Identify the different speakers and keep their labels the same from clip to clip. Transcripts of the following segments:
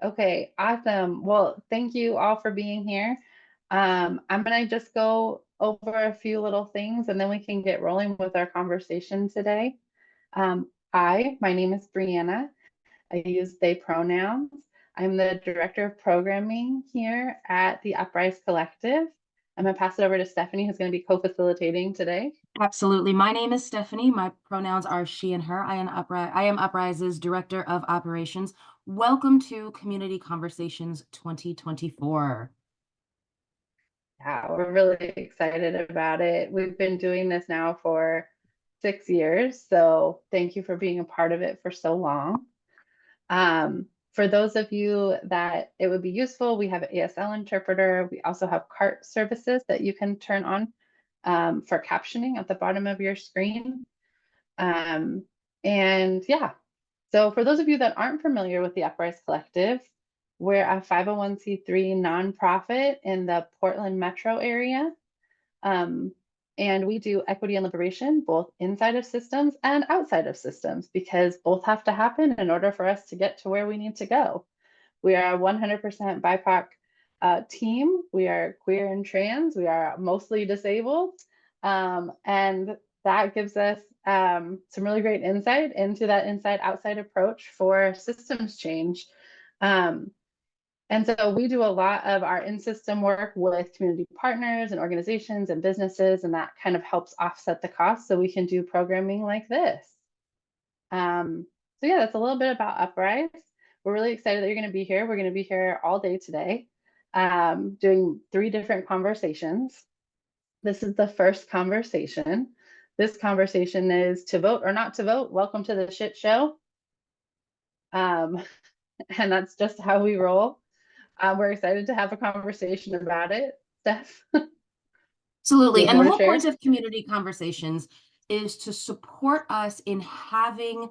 Speaker 1: Okay, awesome. Well, thank you all for being here. I'm gonna just go over a few little things and then we can get rolling with our conversation today. Hi, my name is Brianna. I use they pronouns. I'm the director of programming here at the Uprise Collective. I'm gonna pass it over to Stephanie, who's gonna be co-facilitating today.
Speaker 2: Absolutely. My name is Stephanie. My pronouns are she and her. I am Uprise's Director of Operations. Welcome to Community Conversations 2024.
Speaker 1: Yeah, we're really excited about it. We've been doing this now for 6 years, so thank you for being a part of it for so long. For those of you that it would be useful, we have an ASL interpreter. We also have CART services that you can turn on for captioning at the bottom of your screen. Um, and yeah, so for those of you that aren't familiar with the Uprise Collective, we're a 501c3 nonprofit in the Portland metro area. Um, and we do equity and liberation both inside of systems and outside of systems because both have to happen in order for us to get to where we need to go. We are a 100% BIPOC team. We are queer and trans. We are mostly disabled. And that gives us some really great insight into that inside outside approach for systems change. Um, and so we do a lot of our in-system work with community partners and organizations and businesses, and that kind of helps offset the cost so we can do programming like this. So yeah, that's a little bit about Uprise. We're really excited that you're going to be here. We're going to be here all day today, doing 3 different conversations. This is the first conversation. This conversation is to vote or not to vote. Welcome to the shit show. Um, and that's just how we roll. We're excited to have a conversation about it. Steph, you
Speaker 2: Absolutely.
Speaker 1: have
Speaker 2: And the
Speaker 1: more to
Speaker 2: whole point
Speaker 1: share?
Speaker 2: of Community Conversations is to support us in having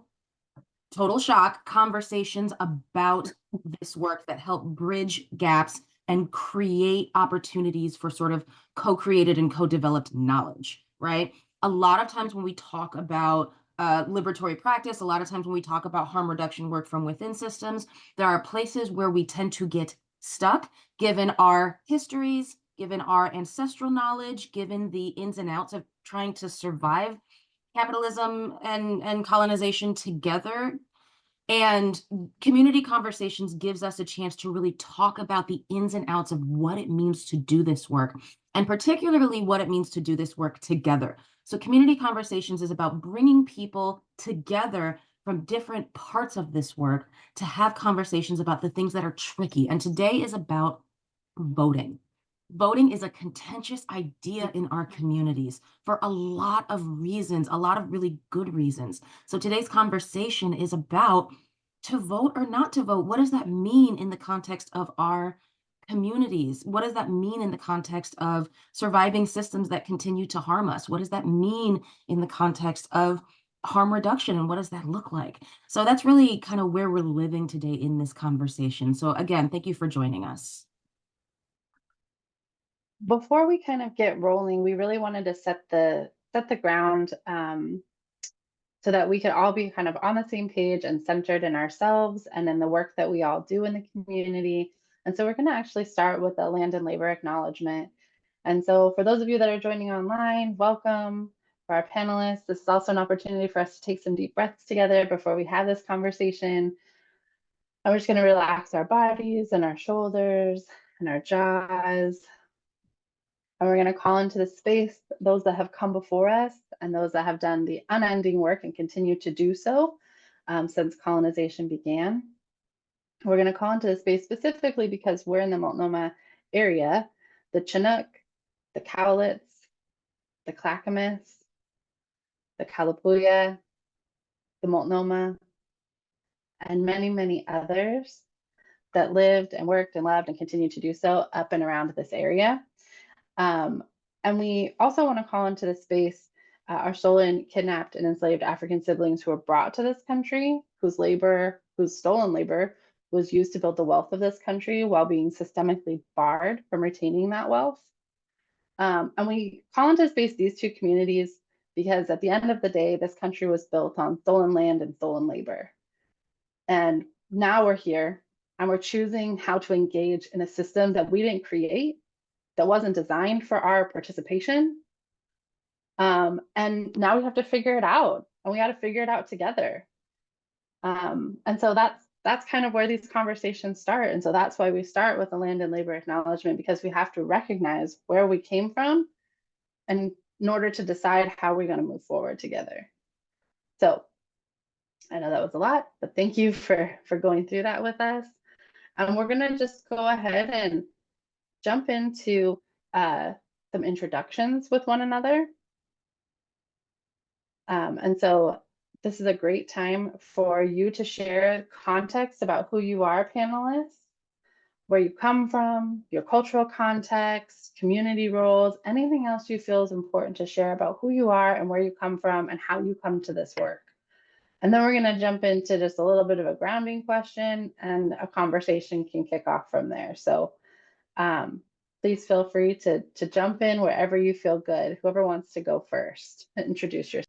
Speaker 2: total shock conversations about this work that help bridge gaps and create opportunities for sort of co-created and co-developed knowledge, right? A lot of times when we talk about liberatory practice, a lot of times when we talk about harm reduction work from within systems, there are places where we tend to get stuck given our histories, given our ancestral knowledge, given the ins and outs of trying to survive capitalism and colonization together. And Community Conversations gives us a chance to really talk about the ins and outs of what it means to do this work, and particularly what it means to do this work together. So Community Conversations is about bringing people together from different parts of this work to have conversations about the things that are tricky. And today is about voting. Voting is a contentious idea in our communities for a lot of reasons, a lot of really good reasons. So today's conversation is about to vote or not to vote. What does that mean in the context of our communities? What does that mean in the context of surviving systems that continue to harm us? What does that mean in the context of harm reduction, and what does that look like? So that's really kind of where we're living today in this conversation. So again, thank you for joining us.
Speaker 1: Before we kind of get rolling, we really wanted to set the ground so that we could all be kind of on the same page and centered in ourselves and in the work that we all do in the community. And so we're going to actually start with a land and labor acknowledgement. And so for those of you that are joining online, welcome. For our panelists, this is also an opportunity for us to take some deep breaths together before we have this conversation. And we're just going to relax our bodies and our shoulders and our jaws. And we're going to call into the space those that have come before us and those that have done the unending work and continue to do so since colonization began. We're going to call into the space specifically because we're in the Multnomah area, the Chinook, the Cowlitz, the Clackamas, the Kalapuya, the Multnomah, and many, many others that lived and worked and loved and continue to do so up and around this area. Um, and we also want to call into this space our stolen, kidnapped, and enslaved African siblings who were brought to this country, whose stolen labor was used to build the wealth of this country while being systemically barred from retaining that wealth. And we call into space these 2 communities because at the end of the day, this country was built on stolen land and stolen labor. And now we're here and we're choosing how to engage in a system that we didn't create, that wasn't designed for our participation. And now we have to figure it out, and we got to figure it out together. And so that's kind of where these conversations start. And so that's why we start with the land and labor acknowledgement, because we have to recognize where we came from, and in order to decide how we're going to move forward together. So I know that was a lot, but thank you for going through that with us. And we're going to just go ahead and jump into some introductions with one another. And so this is a great time for you to share context about who you are, panelists, where you come from, your cultural context, community roles, anything else you feel is important to share about who you are and where you come from and how you come to this work. And then we're going to jump into just a little bit of a grounding question, and a conversation can kick off from there. So please feel free to jump in wherever you feel good. Whoever wants to go first, introduce yourself.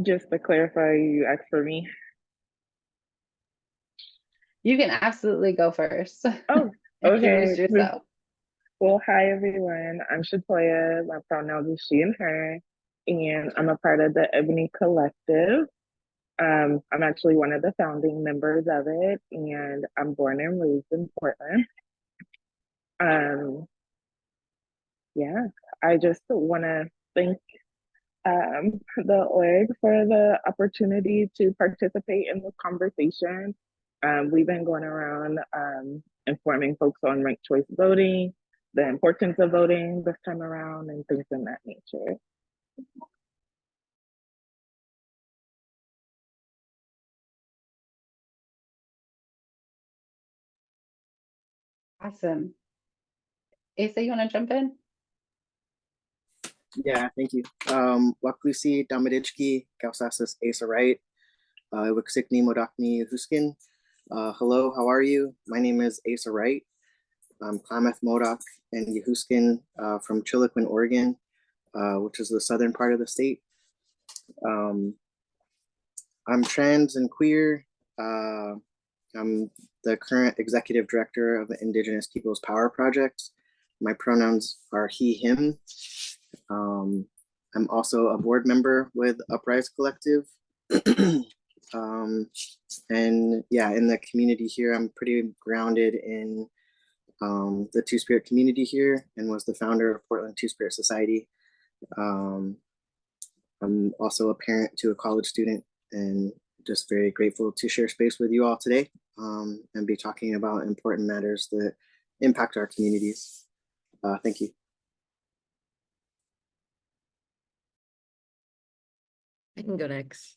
Speaker 3: Just to clarify, you asked for me?
Speaker 1: You can absolutely go first.
Speaker 3: Oh,
Speaker 1: Introduce
Speaker 3: okay.
Speaker 1: yourself.
Speaker 3: Well, hi everyone. I'm Shatoya. My pronouns is she and her, and I'm a part of the Ebony Collective. I'm actually one of the founding members of it, and I'm born and raised in Portland. Yeah, I just want to thank the org for the opportunity to participate in this conversation. We've been going around informing folks on ranked choice voting, the importance of voting this time around, and things in that nature.
Speaker 1: Awesome. Asa, you want to jump in?
Speaker 4: Yeah, thank you. Waklusi Damadijki, Kausasas Asa Wright, Wiksikni Modakni Huskin. Hello, how are you? My name is Asa Wright. I'm Klamath Modoc and Yehuskin from Chiloquin, Oregon, which is the southern part of the state. I'm trans and queer. I'm the current executive director of the Indigenous Peoples Power Project. My pronouns are he, him. I'm also a board member with Uprise Collective. And yeah, in the community here, I'm pretty grounded in the Two-Spirit community here, and was the founder of Portland Two-Spirit Society. I'm also a parent to a college student, and just very grateful to share space with you all today, and be talking about important matters that impact our communities. Thank you.
Speaker 5: I can go next.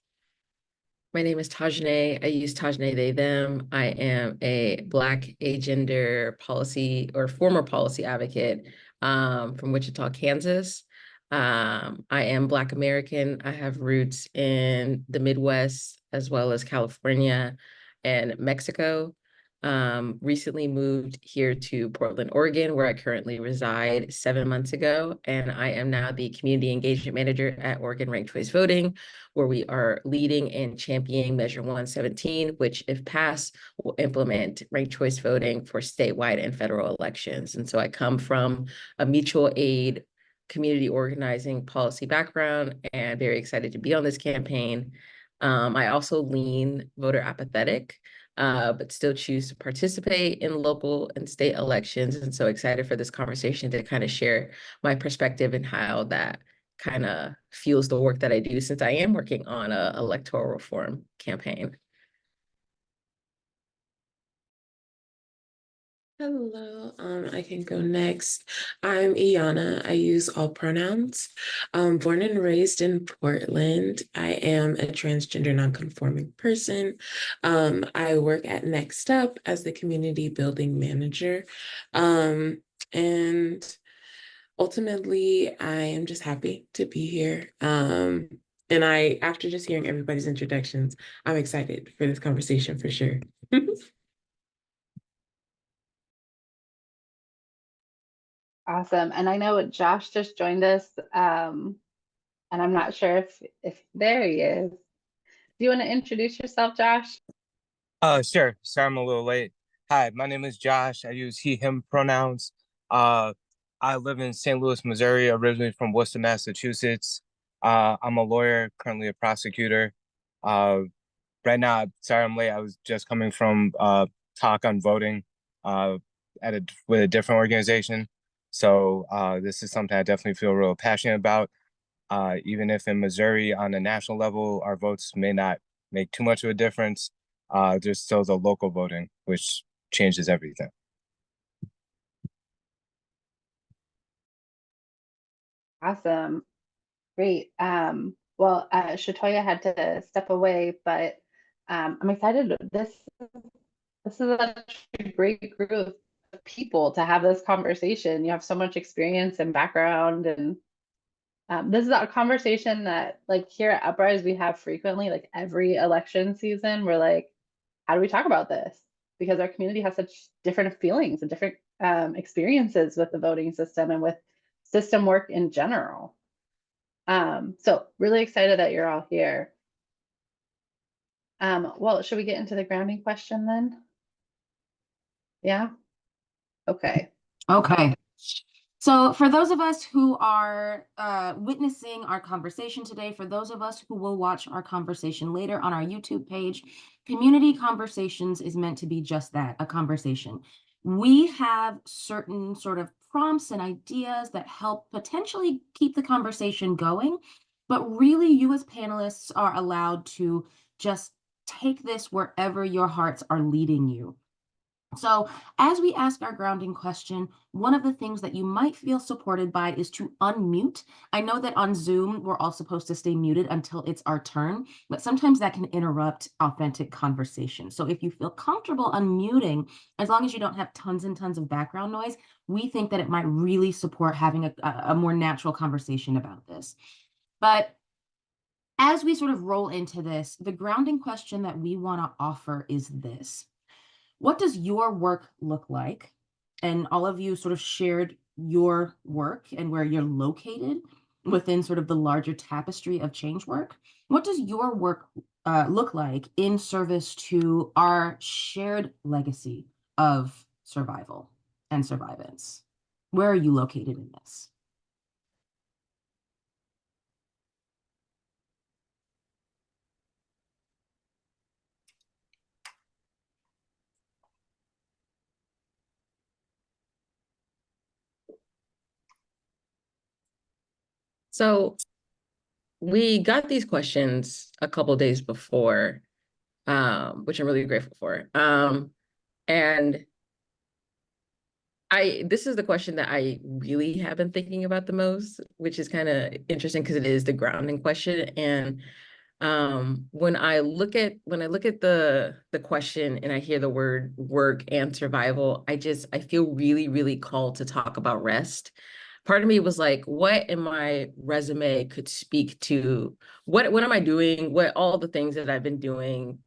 Speaker 5: My name is Tajane. I use Tajane, they, them. I am a Black agender policy or former policy advocate from Wichita, Kansas. I am Black American. I have roots in the Midwest as well as California and Mexico. Recently moved here to Portland, Oregon, where I currently reside 7 months ago. And I am now the community engagement manager at Oregon Ranked Choice Voting, where we are leading and championing Measure 117, which, if passed, will implement ranked choice voting for statewide and federal elections. And so I come from a mutual aid community organizing policy background and very excited to be on this campaign. I also lean voter apathetic, but still choose to participate in local and state elections. And so excited for this conversation to kind of share my perspective and how that kind of fuels the work that I do, since I am working on an electoral reform campaign.
Speaker 6: Hello, I can go next. I'm Iana. I use all pronouns. Born and raised in Portland. I am a transgender nonconforming person. I work at Next Up as the community building manager. And ultimately, I am just happy to be here. And after just hearing everybody's introductions, I'm excited for this conversation for sure.
Speaker 1: Awesome. And I know Josh just joined us, and I'm not sure if there he is. Do you want to introduce yourself, Josh?
Speaker 7: Sure. Sorry, I'm a little late. Hi, my name is Josh. I use he, him pronouns. Uh, I live in St. Louis, Missouri, originally from Worcester, Massachusetts. I'm a lawyer, currently a prosecutor. Uh, right now, sorry I'm late. I was just coming from talk on voting with a different organization. So this is something I definitely feel real passionate about. Even if in Missouri on a national level, our votes may not make too much of a difference, there's still the local voting, which changes everything.
Speaker 1: Awesome. Great. Well, Shatoya had to step away, but I'm excited. This is such a great group of people to have this conversation. You have so much experience and background, and this is a conversation that, like, here at Uprise, we have frequently, like every election season. We're like, how do we talk about this? Because our community has such different feelings and different experiences with the voting system and with system work in general. So really excited that you're all here. Well, should we get into the grounding question then? Yeah. Okay.
Speaker 2: Okay. So for those of us who are witnessing our conversation today, for those of us who will watch our conversation later on our YouTube page, Community Conversations is meant to be just that, a conversation. We have certain sort of prompts and ideas that help potentially keep the conversation going, but really you as panelists are allowed to just take this wherever your hearts are leading you. So as we ask our grounding question, one of the things that you might feel supported by is to unmute. I know that on Zoom, we're all supposed to stay muted until it's our turn, but sometimes that can interrupt authentic conversation. So if you feel comfortable unmuting, as long as you don't have tons and tons of background noise, we think that it might really support having a more natural conversation about this. But as we sort of roll into this, the grounding question that we want to offer is this. What does your work look like? And all of you sort of shared your work and where you're located within sort of the larger tapestry of change work. What does your work look like in service to our shared legacy of survival and survivance? Where are you located in this?
Speaker 5: So we got these questions a couple days before, which I'm really grateful for. And this is the question that I really have been thinking about the most, which is kind of interesting because it is the grounding question. And when I look at the question and I hear the word work and survival, I feel really, really called to talk about rest. Part of me was like, what in my resume could speak to what am I doing? What all the things that I've been doing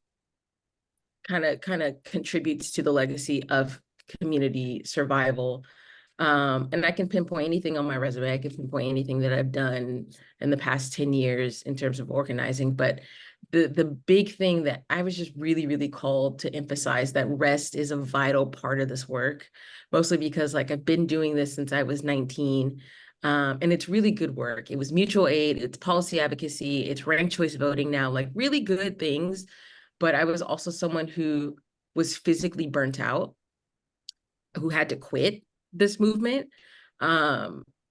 Speaker 5: kind of contributes to the legacy of community survival. And I can pinpoint anything on my resume. I can pinpoint anything that I've done in the past 10 years in terms of organizing. But the big thing that I was just really, really called to emphasize that rest is a vital part of this work, mostly because like I've been doing this since I was 19. And it's really good work. It was mutual aid, it's policy advocacy, it's ranked choice voting now, like really good things. But I was also someone who was physically burnt out, who had to quit this movement.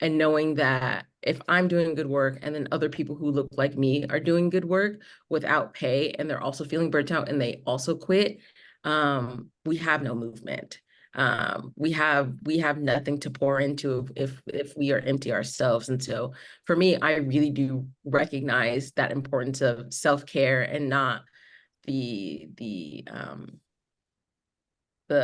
Speaker 5: And knowing that if I'm doing good work and then other people who look like me are doing good work without pay and they're also feeling burnt out and they also quit, we have no movement. We have nothing to pour into if we are empty ourselves. And so for me, I really do recognize that importance of self-care and not the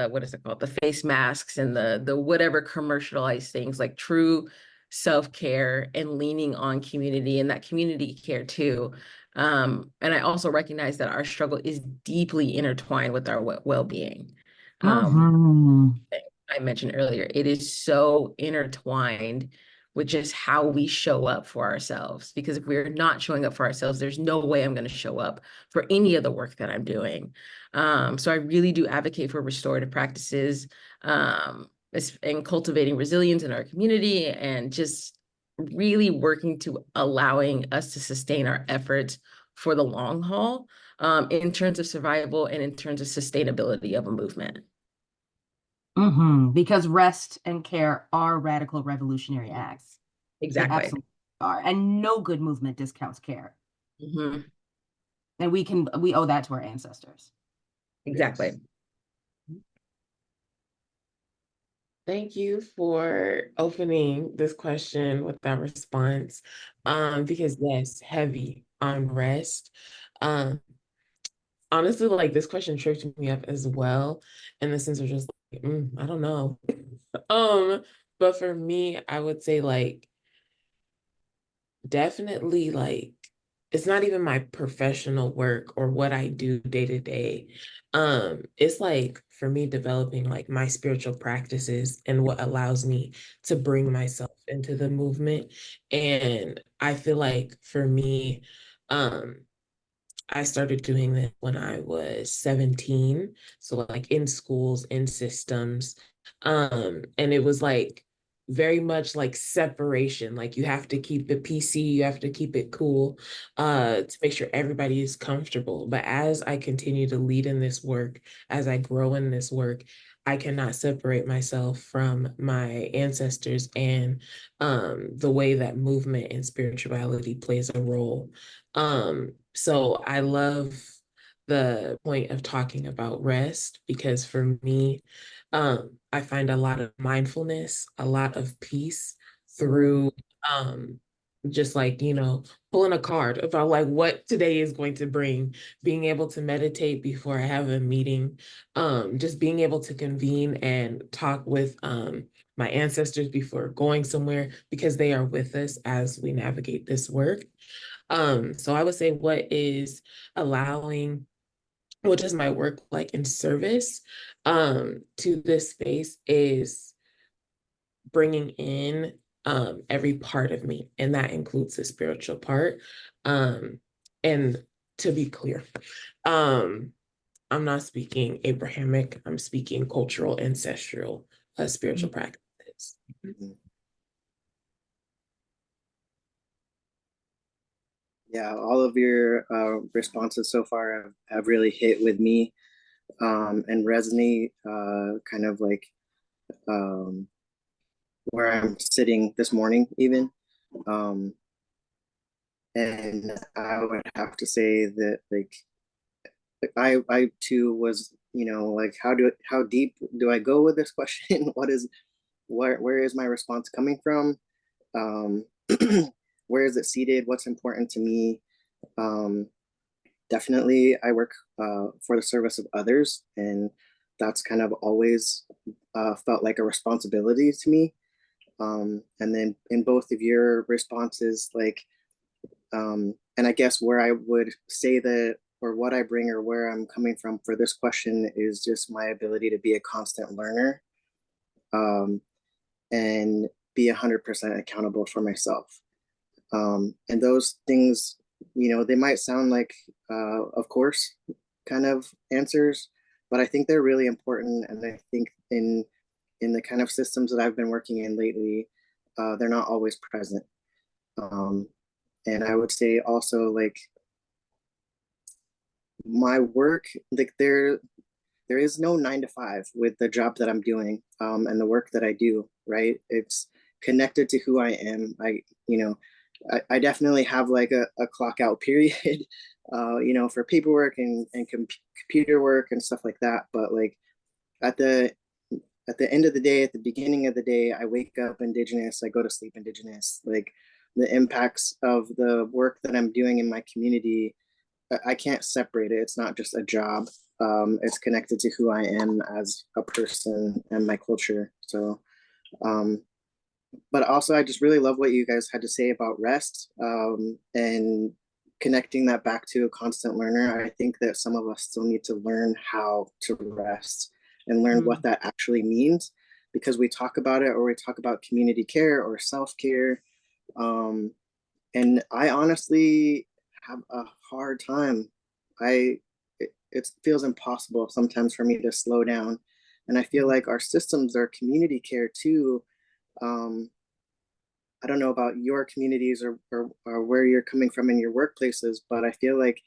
Speaker 5: what is it called? The face masks and the whatever commercialized things, like true self-care and leaning on community and that community care too. And I also recognize that our struggle is deeply intertwined with our well-being. I mentioned earlier, it is so intertwined with just how we show up for ourselves. Because if we're not showing up for ourselves, there's no way I'm going to show up for any of the work that I'm doing. So I really do advocate for restorative practices, and cultivating resilience in our community, and just really working to allowing us to sustain our efforts for the long haul, in terms of survival and in terms of sustainability of a movement.
Speaker 2: Because rest and care are radical revolutionary acts. They
Speaker 5: Exactly.
Speaker 2: absolutely are. And no good movement discounts care.
Speaker 5: Mm-hmm.
Speaker 2: And we owe that to our ancestors.
Speaker 5: Exactly.
Speaker 6: Thank you for opening this question with that response. Because yes, heavy on rest. Honestly, like this question tripped me up as well, in the sense of just like, I don't know. But for me, I would say like definitely like it's not even my professional work or what I do day to day. It's like for me developing like my spiritual practices and what allows me to bring myself into the movement. And I feel like for me, I started doing this when I was 17. So like in schools, in systems. And it was like very much like separation. Like you have to keep it PC, you have to keep it cool, to make sure everybody is comfortable. But as I continue to lead in this work, as I grow in this work, I cannot separate myself from my ancestors and the way that movement and spirituality plays a role. So I love the point of talking about rest, because for me, I find a lot of mindfulness, a lot of peace through just like, pulling a card about like what today is going to bring, being able to meditate before I have a meeting, just being able to convene and talk with my ancestors before going somewhere, because they are with us as we navigate this work. So I would say what does my work like in service to this space is bringing in every part of me, and that includes the spiritual part. And to be clear, I'm not speaking Abrahamic, I'm speaking cultural, ancestral, spiritual practices.
Speaker 4: Yeah, all of your responses so far have really hit with me and resonate kind of like where I'm sitting this morning even. And I would have to say that like I too was, like how deep do I go with this question? Where is my response coming from? Um, where is it seated? What's important to me? Definitely, I work for the service of others, and that's kind of always felt like a responsibility to me. And then in both of your responses, like, and I guess where I would say that, or what I bring, or where I'm coming from for this question is just my ability to be a constant learner, and be 100% accountable for myself. And those things, they might sound like, of course, kind of answers, but I think they're really important. And I think in the kind of systems that I've been working in lately, they're not always present. And I would say also like my work, like there is no 9 to 5 with the job that I'm doing, and the work that I do, right? It's connected to who I am. I definitely have like a clock out period, for paperwork and computer work and stuff like that. But like at the end of the day, at the beginning of the day, I wake up Indigenous, I go to sleep Indigenous. Like the impacts of the work that I'm doing in my community, I can't separate it. It's not just a job. It's connected to who I am as a person and my culture. So, but also I just really love what you guys had to say about rest, and connecting that back to a constant learner. I think that some of us still need to learn how to rest and learn what that actually means. because we talk about it, or we talk about community care or self-care. And I honestly have a hard time. It feels impossible sometimes for me to slow down. And I feel like our systems, our community care too, I don't know about your communities or where you're coming from in your workplaces, but I feel like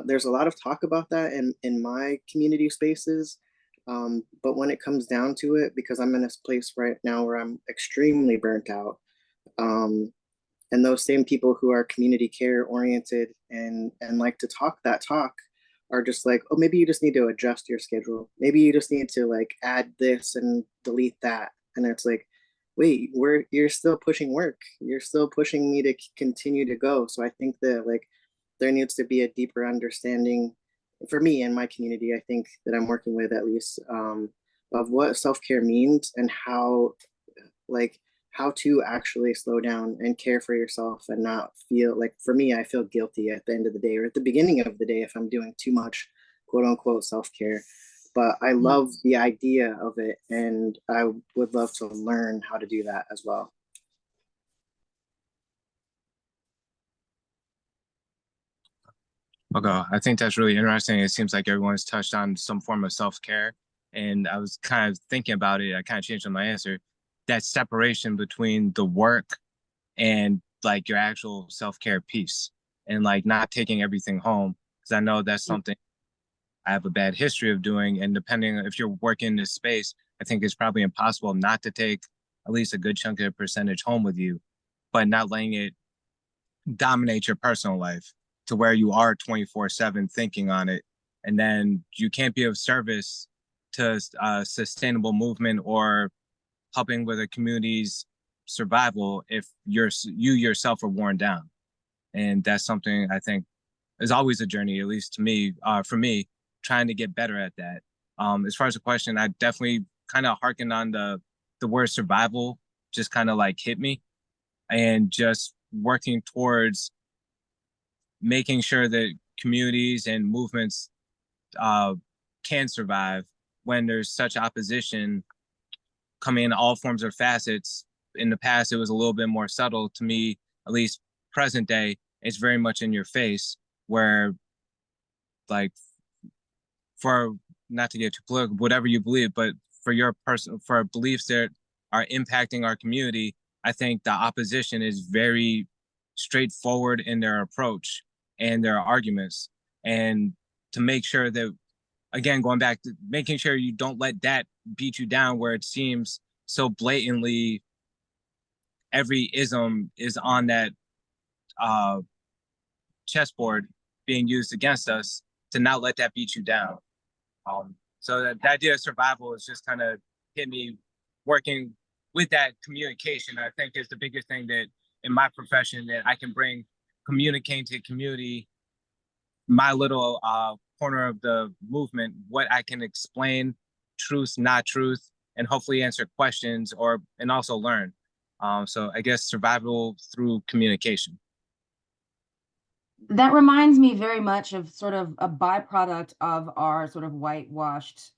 Speaker 4: there's a lot of talk about that in my community spaces. But when it comes down to it, because I'm in this place right now where I'm extremely burnt out, and those same people who are community care oriented and like to talk that talk are just like, oh, maybe you just need to adjust your schedule. Maybe you just need to like add this and delete that. And it's like, wait, you're still pushing work. You're still pushing me to continue to go. So I think that like there needs to be a deeper understanding for me and my community, I think that I'm working with at least, of what self-care means and how to actually slow down and care for yourself and not feel like, for me, I feel guilty at the end of the day or at the beginning of the day if I'm doing too much quote unquote self-care. But I love the idea of it, and I would love to learn how to do that as well.
Speaker 7: Okay, I think that's really interesting. It seems like everyone's touched on some form of self-care. And I was kind of thinking about it. I kind of changed my answer. That separation between the work and like your actual self-care piece, and like not taking everything home. Because I know that's something I have a bad history of doing. And depending if you're working in this space, I think it's probably impossible not to take at least a good chunk of the percentage home with you, but not letting it dominate your personal life to where you are 24/7 thinking on it. And then you can't be of service to a sustainable movement or helping with a community's survival if you yourself are worn down. And that's something I think is always a journey, at least to me, for me, trying to get better at that. As far as the question, I definitely kind of hearkened on the word survival, just kind of like hit me, and just working towards making sure that communities and movements can survive when there's such opposition coming in all forms or facets. In the past, it was a little bit more subtle. To me, at least present day, it's very much in your face, where like, for not to get too political, whatever you believe, but for beliefs that are impacting our community, I think the opposition is very straightforward in their approach and their arguments. And to make sure that, again, going back to making sure you don't let that beat you down, where it seems so blatantly every ism is on that chessboard being used against us, to not let that beat you down. So the idea of survival is just kind of hit me working with that communication. I think is the biggest thing that in my profession that I can bring, communicating to the community, my little corner of the movement, what I can explain, truth, not truth, and hopefully answer questions and also learn. So I guess survival through communication.
Speaker 2: That reminds me very much of sort of a byproduct of our sort of whitewashed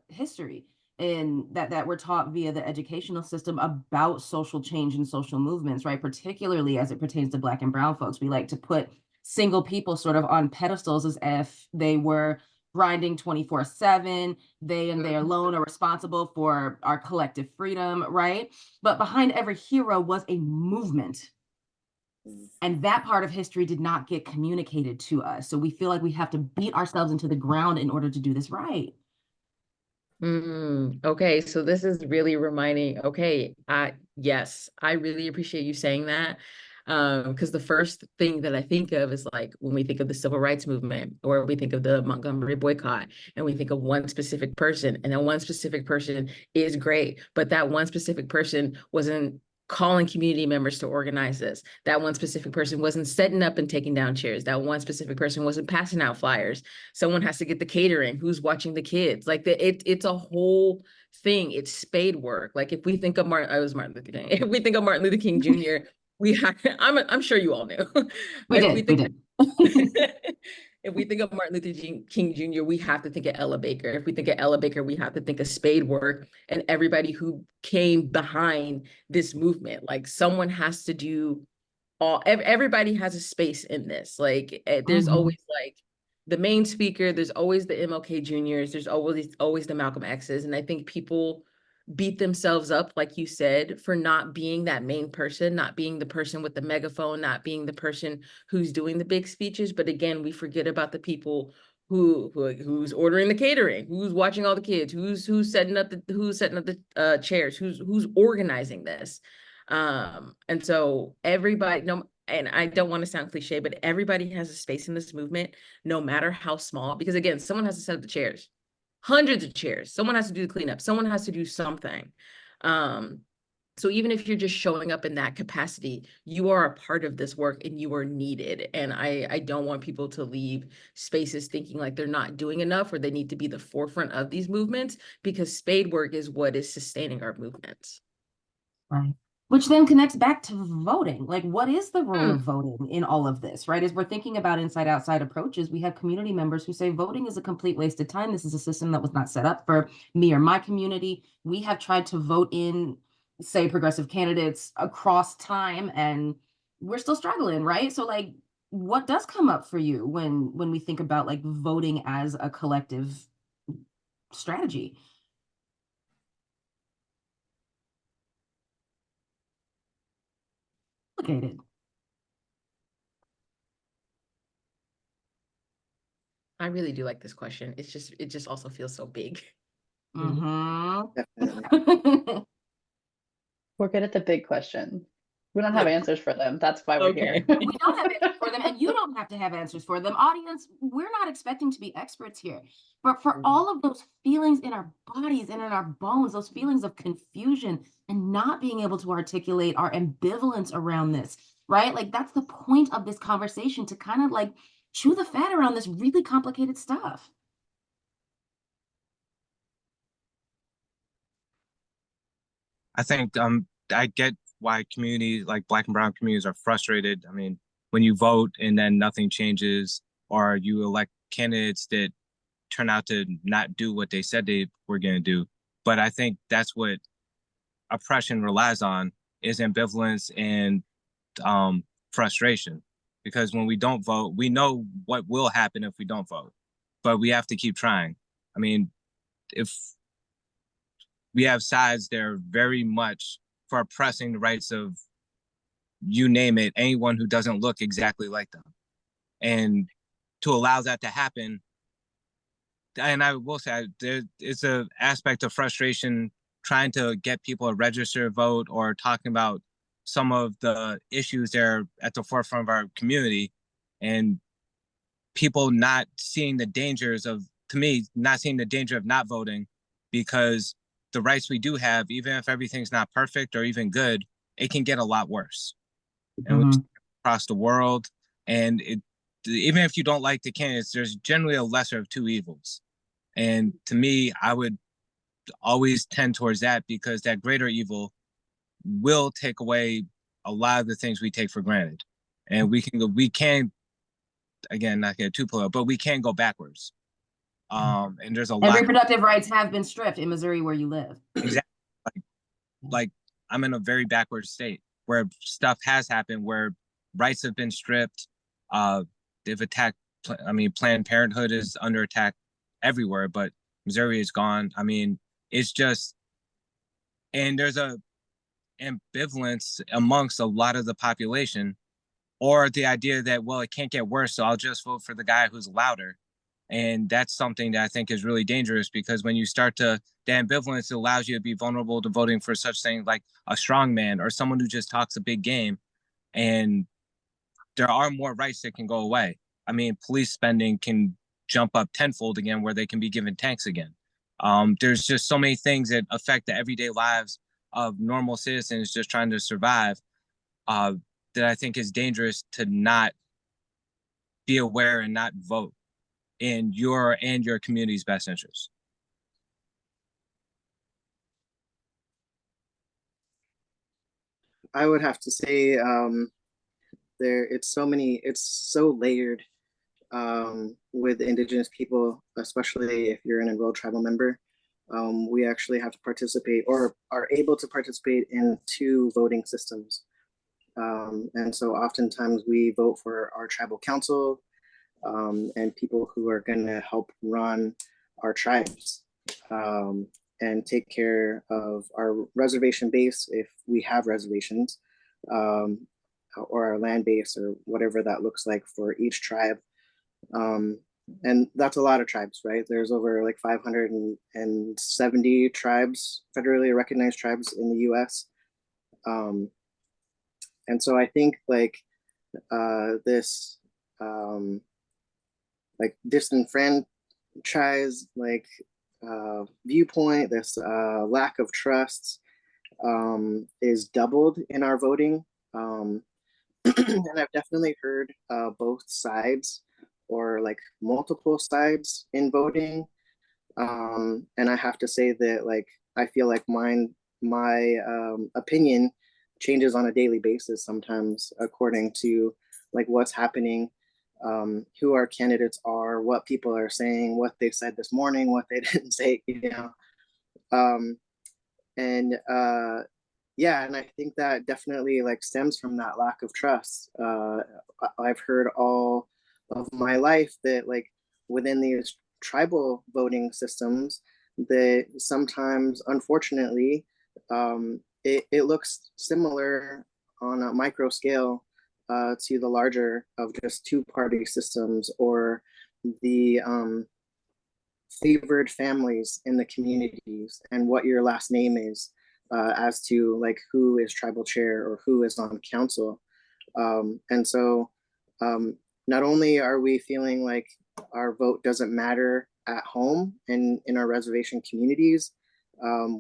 Speaker 2: history, in that we're taught via the educational system about social change and social movements, right? Particularly as it pertains to Black and Brown folks. We like to put single people sort of on pedestals as if they were grinding 24/7, they and they alone are responsible for our collective freedom, right? But behind every hero was a movement. And that part of history did not get communicated to us. So we feel like we have to beat ourselves into the ground in order to do this right.
Speaker 5: Okay, so this is really reminding, okay, yes, I really appreciate you saying that. Because the first thing that I think of is like when we think of the civil rights movement, or we think of the Montgomery boycott, and we think of one specific person, and that one specific person is great, but that one specific person wasn't calling community members to organize this. That one specific person wasn't setting up and taking down chairs. That one specific person wasn't passing out flyers. Someone has to get the catering. Who's watching the kids? Like it's a whole thing. It's spade work. Like if we think of Martin Luther King. If we think of Martin Luther King Jr., I'm sure you all knew.
Speaker 2: We did.
Speaker 5: If If we think of Martin Luther King Jr., we have to think of Ella Baker. If we think of Ella Baker, we have to think of Spade work and everybody who came behind this movement. Like someone has to do everybody has a space in this. Like there's always like the main speaker, there's always the MLK Juniors, there's always the Malcolm X's. And I think people beat themselves up, like you said, for not being that main person, not being the person with the megaphone, not being the person who's doing the big speeches. But again, we forget about the people who's ordering the catering, who's watching all the kids, who's setting up the chairs, who's organizing this. And so everybody, no, and I don't want to sound cliche, but everybody has a space in this movement, no matter how small, because again, someone has to set up the chairs, hundreds of chairs. Someone has to do the cleanup. Someone has to do something. So even if you're just showing up in that capacity, you are a part of this work and you are needed. And I don't want people to leave spaces thinking like they're not doing enough or they need to be the forefront of these movements, because spade work is what is sustaining our movements.
Speaker 2: Right. Which then connects back to voting. Like, what is the role of voting in all of this, right? As we're thinking about inside-outside approaches, we have community members who say voting is a complete waste of time. This is a system that was not set up for me or my community. We have tried to vote in, say, progressive candidates across time, and we're still struggling, right? So, like, what does come up for you when we think about like voting as a collective strategy? Complicated.
Speaker 5: I really do like this question. It just also feels so big.
Speaker 4: Definitely.
Speaker 1: We're good at the big questions. We don't have answers for them. That's why we're here.
Speaker 2: We don't have answers for them, and you don't have to have answers for them. Audience, we're not expecting to be experts here. But for all of those feelings in our bodies and in our bones, those feelings of confusion and not being able to articulate our ambivalence around this, right? Like that's the point of this conversation, to kind of like chew the fat around this really complicated stuff.
Speaker 7: I think I get why communities like Black and Brown communities are frustrated. I mean, when you vote and then nothing changes, or you elect candidates that turn out to not do what they said they were going to do. But I think that's what oppression relies on, is ambivalence and frustration. Because when we don't vote, we know what will happen if we don't vote, but we have to keep trying. I mean, if we have sides that are very much for oppressing the rights of, you name it, anyone who doesn't look exactly like them. And to allow that to happen, and I will say there is an aspect of frustration trying to get people to register, vote, or talking about some of the issues that are at the forefront of our community, and people not seeing the dangers of, to me, not seeing the danger of not voting, because the rights we do have, even if everything's not perfect or even good, it can get a lot worse. And across the world, and even if you don't like the candidates, there's generally a lesser of two evils. And to me, I would always tend towards that, because that greater evil will take away a lot of the things we take for granted. And we can, again, not get too political, but we can go backwards. And there's a lot.
Speaker 2: Reproductive rights have been stripped in Missouri where you live.
Speaker 7: Exactly. Like I'm in a very backward state where stuff has happened, where rights have been stripped. They've attacked, I mean, Planned Parenthood is under attack everywhere, but Missouri is gone. I mean, it's just, and there's a ambivalence amongst a lot of the population, or the idea that, well, it can't get worse, so I'll just vote for the guy who's louder. And that's something that I think is really dangerous, because when you start to, the ambivalence allows you to be vulnerable to voting for such things like a strong man or someone who just talks a big game. And there are more rights that can go away. I mean, police spending can jump up tenfold again, where they can be given tanks again. There's just so many things that affect the everyday lives of normal citizens just trying to survive, that I think is dangerous to not be aware and not vote in your community's best interest.
Speaker 4: I would have to say it's so layered. with Indigenous people, especially if you're an enrolled tribal member. We actually have to participate or are able to participate in 2 voting systems. And so oftentimes we vote for our tribal council and people who are going to help run our tribes and take care of our reservation base if we have reservations, or our land base, or whatever that looks like for each tribe. And that's a lot of tribes, right? There's over like 570 tribes, federally recognized tribes in the US. And so I think like this like disenfranchised like viewpoint, this lack of trust is doubled in our voting. And I've definitely heard both sides or like multiple sides in voting. And I have to say that like I feel like my opinion changes on a daily basis sometimes according to like what's happening, who our candidates are, what people are saying, what they said this morning, what they didn't say, you know. Yeah, and I think that definitely like stems from that lack of trust. I've heard all of my life that like within these tribal voting systems that sometimes unfortunately it looks similar on a micro scale to the larger of just 2-party systems, or the favored families in the communities and what your last name is as to like who is tribal chair or who is on council. And so not only are we feeling like our vote doesn't matter at home and in our reservation communities,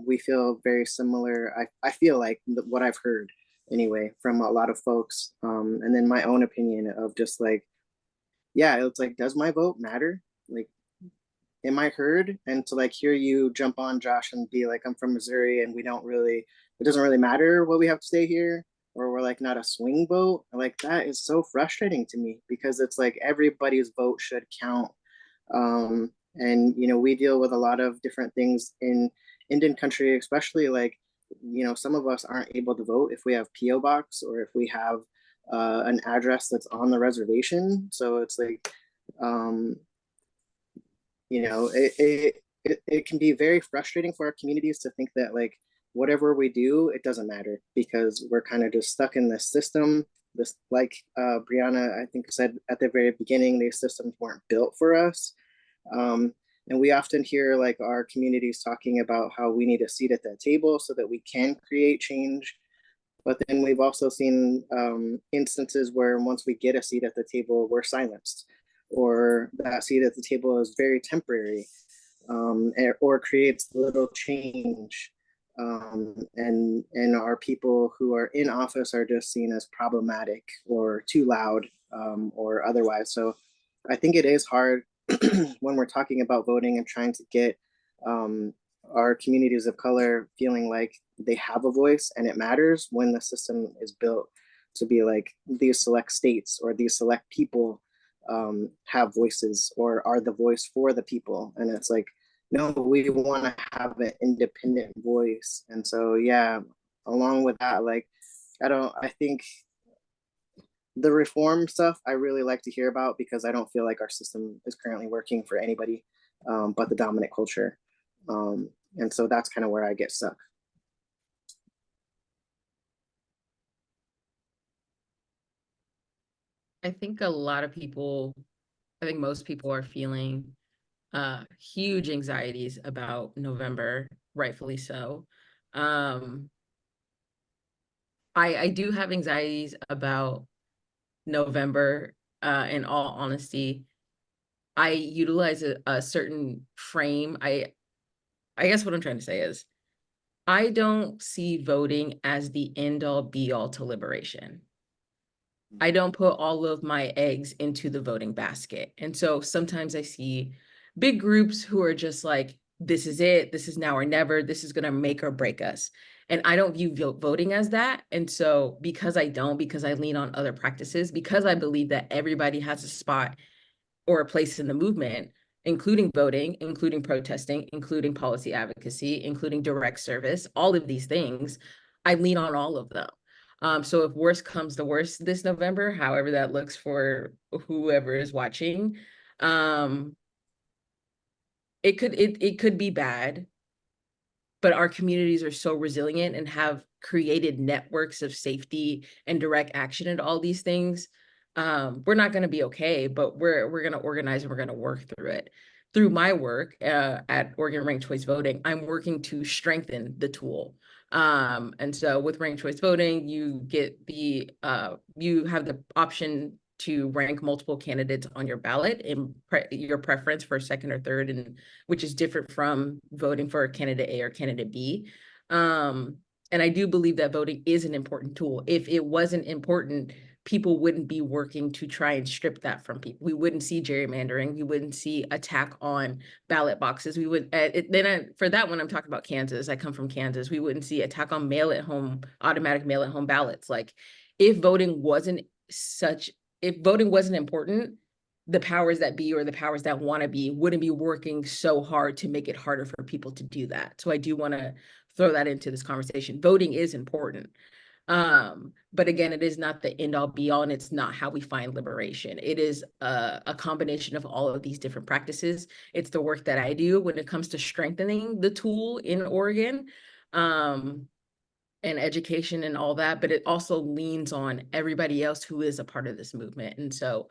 Speaker 4: we feel very similar. I feel like what I've heard anyway from a lot of folks, and then my own opinion of just like, yeah, it's like, does my vote matter? Like, am I heard? And to like hear you jump on, Josh, and be like, I'm from Missouri and we don't really, it doesn't really matter what we have to say here, or we're like not a swing vote. Like that is so frustrating to me because it's like everybody's vote should count. And you know, we deal with a lot of different things in Indian country, especially like, you know, some of us aren't able to vote if we have PO box or if we have an address that's on the reservation. So it's like, you know, it can be very frustrating for our communities to think that like whatever we do, it doesn't matter because we're kind of just stuck in this system. This, like Brianna, I think said at the very beginning, these systems weren't built for us. And we often hear like our communities talking about how we need a seat at that table so that we can create change. But then we've also seen instances where once we get a seat at the table, we're silenced, or that seat at the table is very temporary, or creates little change. And our people who are in office are just seen as problematic or too loud, or otherwise. So I think it is hard when we're talking about voting and trying to get our communities of color feeling like they have a voice and it matters, when the system is built to be like these select states or these select people have voices or are the voice for the people. And it's like, no, we want to have an independent voice. And so, yeah, along with that, like, I think the reform stuff I really like to hear about because I don't feel like our system is currently working for anybody but the dominant culture. And so that's kind of where I get stuck.
Speaker 5: I think a lot of people, I think most people are feeling huge anxieties about November, rightfully so. I do have anxieties about November, in all honesty. I utilize a certain frame. I guess what I'm trying to say is I don't see voting as the end all be all to liberation. I don't put all of my eggs into the voting basket. And so sometimes I see big groups who are just like, this is it, this is now or never, this is going to make or break us. And I don't view voting as that. And so because I lean on other practices, because I believe that everybody has a spot or a place in the movement, including voting, including protesting, including policy advocacy, including direct service, all of these things, I lean on all of them. So if worse comes to worse this November, however that looks for whoever is watching, it could be bad, but our communities are so resilient and have created networks of safety and direct action and all these things. We're not going to be okay, but we're going to organize and we're going to work through it. Through my work at Oregon Ranked Choice Voting, I'm working to strengthen the tool. And so with ranked choice voting, you get the you have the option to rank multiple candidates on your ballot in your preference for second or third, and which is different from voting for candidate A or candidate B. And I do believe that voting is an important tool. If it wasn't important, people wouldn't be working to try and strip that from people. We wouldn't see gerrymandering. We wouldn't see attack on ballot boxes. We would, for that one, I'm talking about Kansas. I come from Kansas. We wouldn't see attack on automatic mail at home ballots. Like if voting wasn't important, the powers that be or the powers that want to be wouldn't be working so hard to make it harder for people to do that. So I do want to throw that into this conversation. Voting is important. But again, it is not the end all be all, and it's not how we find liberation. It is a combination of all of these different practices. It's the work that I do when it comes to strengthening the tool in Oregon, and education and all that, but it also leans on everybody else who is a part of this movement. And so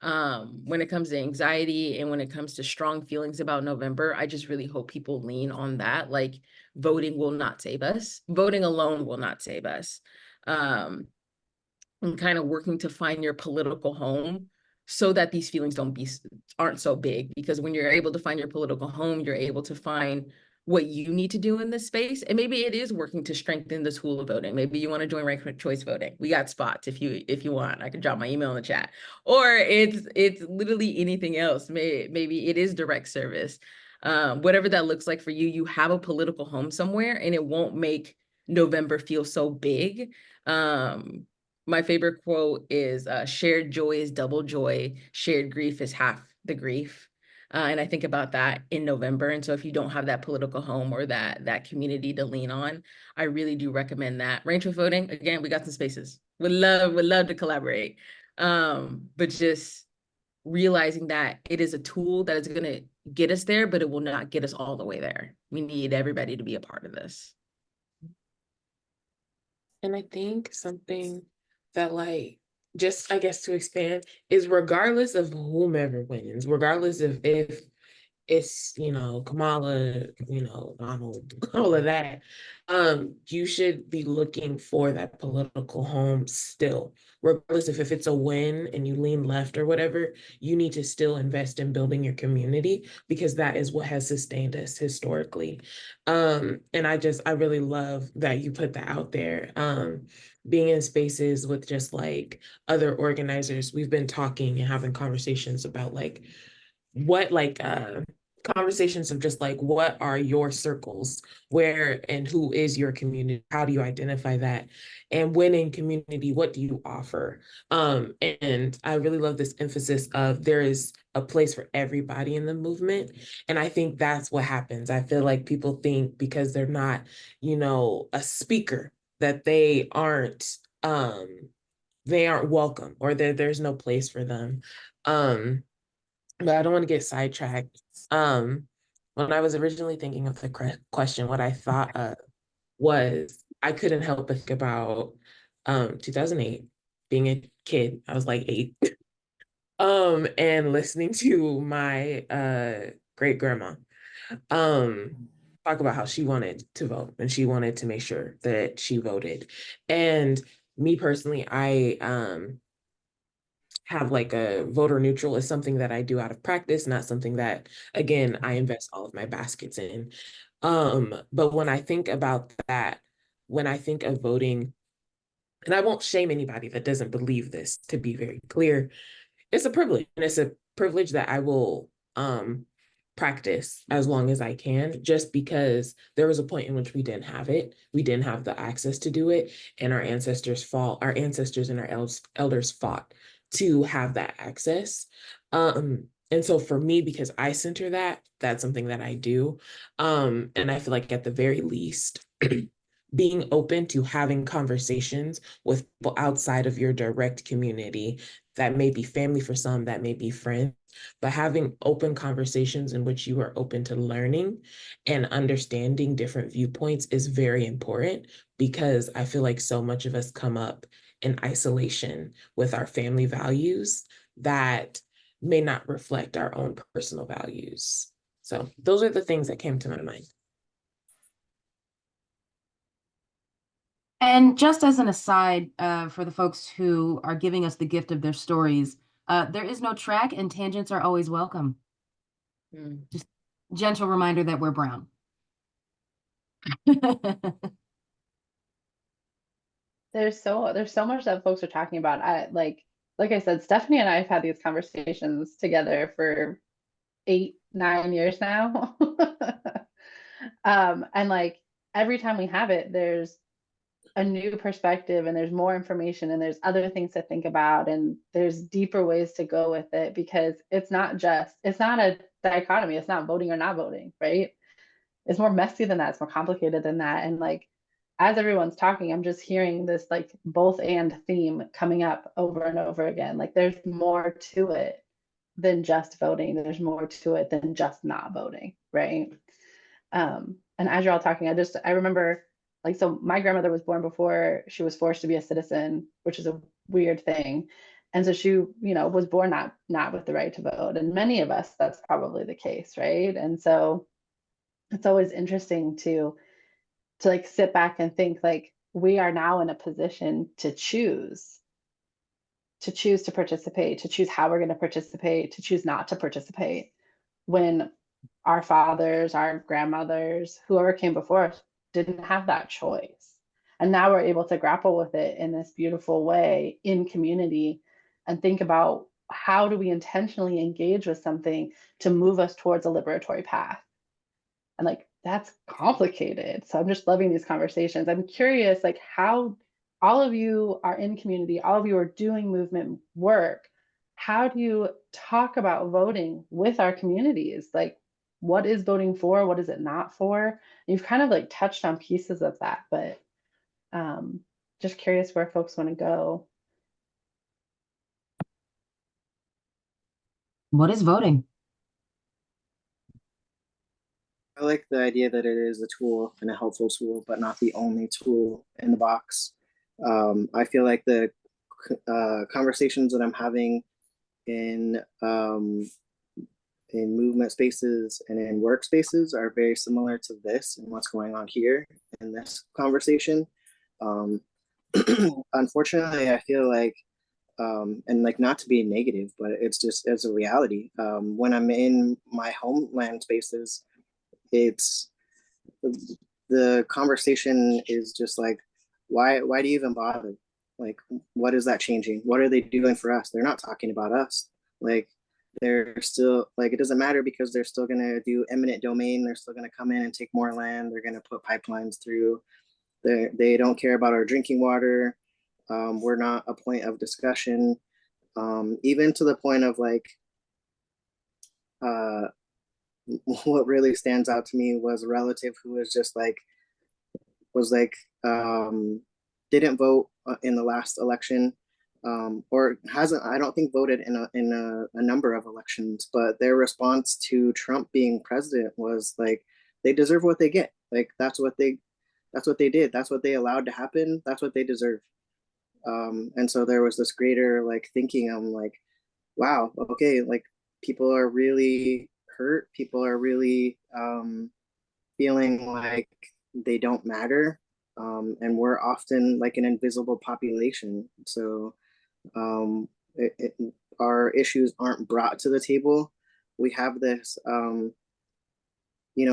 Speaker 5: when it comes to anxiety and when it comes to strong feelings about November, I just really hope people lean on that. Like voting will not save us. Voting alone will not save us. And kind of working to find your political home so that these feelings aren't so big, because when you're able to find your political home, you're able to find what you need to do in this space. And maybe it is working to strengthen the tool of voting. Maybe you want to join ranked choice voting. We got spots if you want. I can drop my email in the chat. Or it's literally anything else. Maybe it is direct service. Whatever that looks like for you, you have a political home somewhere, and it won't make November feel so big. My favorite quote is shared joy is double joy, shared grief is half the grief. And I think about that in November. And so if you don't have that political home or that community to lean on, I really do recommend that. Ranked choice voting, again, we got some spaces. Would love to collaborate. But just realizing that it is a tool that is going to get us there, but it will not get us all the way there. We need everybody to be a part of this.
Speaker 6: And I think something that just I guess to expand is regardless of whomever wins, regardless of if it's, Kamala, Donald, all of that, you should be looking for that political home still. Regardless of if it's a win and you lean left or whatever, you need to still invest in building your community, because that is what has sustained us historically. And I really love that you put that out there. Being in spaces with just like other organizers, we've been talking and having conversations about conversations of just like, what are your circles, where and who is your community, how do you identify that, and when in community, what do you offer? And I really love this emphasis of there is a place for everybody in the movement. And I think that's what happens. I feel like people think because they're not, a speaker, that they aren't welcome, or that there's no place for them. But I don't want to get sidetracked. When I was originally thinking of the question, what I thought of was I couldn't help but think about 2008, being a kid. I was like 8, and listening to my great grandma talk about how she wanted to vote and she wanted to make sure that she voted. And me personally, I have like a voter neutral is something that I do out of practice, not something that, again, I invest all of my baskets in. But when I think about that, when I think of voting, and I won't shame anybody that doesn't believe this, to be very clear, it's a privilege, and it's a privilege that I will practice as long as I can, just because there was a point in which we didn't have it. We didn't have the access to do it, and our ancestors and our elders fought to have that access. And so for me, because I center that, that's something that I do. And I feel like at the very least, being open to having conversations with people outside of your direct community, that may be family for some, that may be friends, but having open conversations in which you are open to learning and understanding different viewpoints is very important, because I feel like so much of us come up in isolation with our family values that may not reflect our own personal values. So those are the things that came to my mind.
Speaker 2: And just as an aside, for the folks who are giving us the gift of their stories, there is no track and tangents are always welcome. Just gentle reminder that we're brown.
Speaker 1: There's so much that folks are talking about. Like I said, Stephanie and I have had these conversations together for 8, 9 years now. And like every time we have it, there's a new perspective and there's more information and there's other things to think about and there's deeper ways to go with it, because it's not a dichotomy. It's not voting or not voting, right? It's more messy than that. It's more complicated than that. And like, as everyone's talking, I'm just hearing this like both and theme coming up over and over again. Like there's more to it than just voting. There's more to it than just not voting, right? And as you're all talking, I remember, like, so my grandmother was born before she was forced to be a citizen, which is a weird thing. And so she, was born not with the right to vote. And many of us, that's probably the case, right? And so it's always interesting to like sit back and think like we are now in a position to choose to participate, to choose how we're going to participate, to choose not to participate, when our fathers, our grandmothers, whoever came before us didn't have that choice. And now we're able to grapple with it in this beautiful way in community and think about how do we intentionally engage with something to move us towards a liberatory path. And like that's complicated. So I'm just loving these conversations. I'm curious, like how all of you are in community, all of you are doing movement work. How do you talk about voting with our communities? Like, what is voting for? What is it not for? You've kind of like touched on pieces of that, but just curious where folks want to go.
Speaker 2: What is voting?
Speaker 4: I like the idea that it is a tool and a helpful tool, but not the only tool in the box. I feel like the conversations that I'm having in movement spaces and in workspaces are very similar to this and what's going on here in this conversation. Unfortunately, I feel like, and like not to be negative, but it's a reality. When I'm in my homeland spaces, it's the conversation is just like, why do you even bother? Like, what is that changing? What are they doing for us? They're not talking about us. Like, they're still like, it doesn't matter because they're still going to do eminent domain. They're still going to come in and take more land. They're going to put pipelines through. They don't care about our drinking water. We're not a point of discussion. Even to the point of like, what really stands out to me was a relative who was just like, didn't vote in the last election, or hasn't, I don't think, voted in a number of elections, but their response to Trump being president was like, they deserve what they get. Like that's what they did. That's what they allowed to happen. That's what they deserve. And so there was this greater like thinking. I'm like, wow, okay, like people are really hurt. People are really feeling like they don't matter. And we're often like an invisible population. So our issues aren't brought to the table. We have this,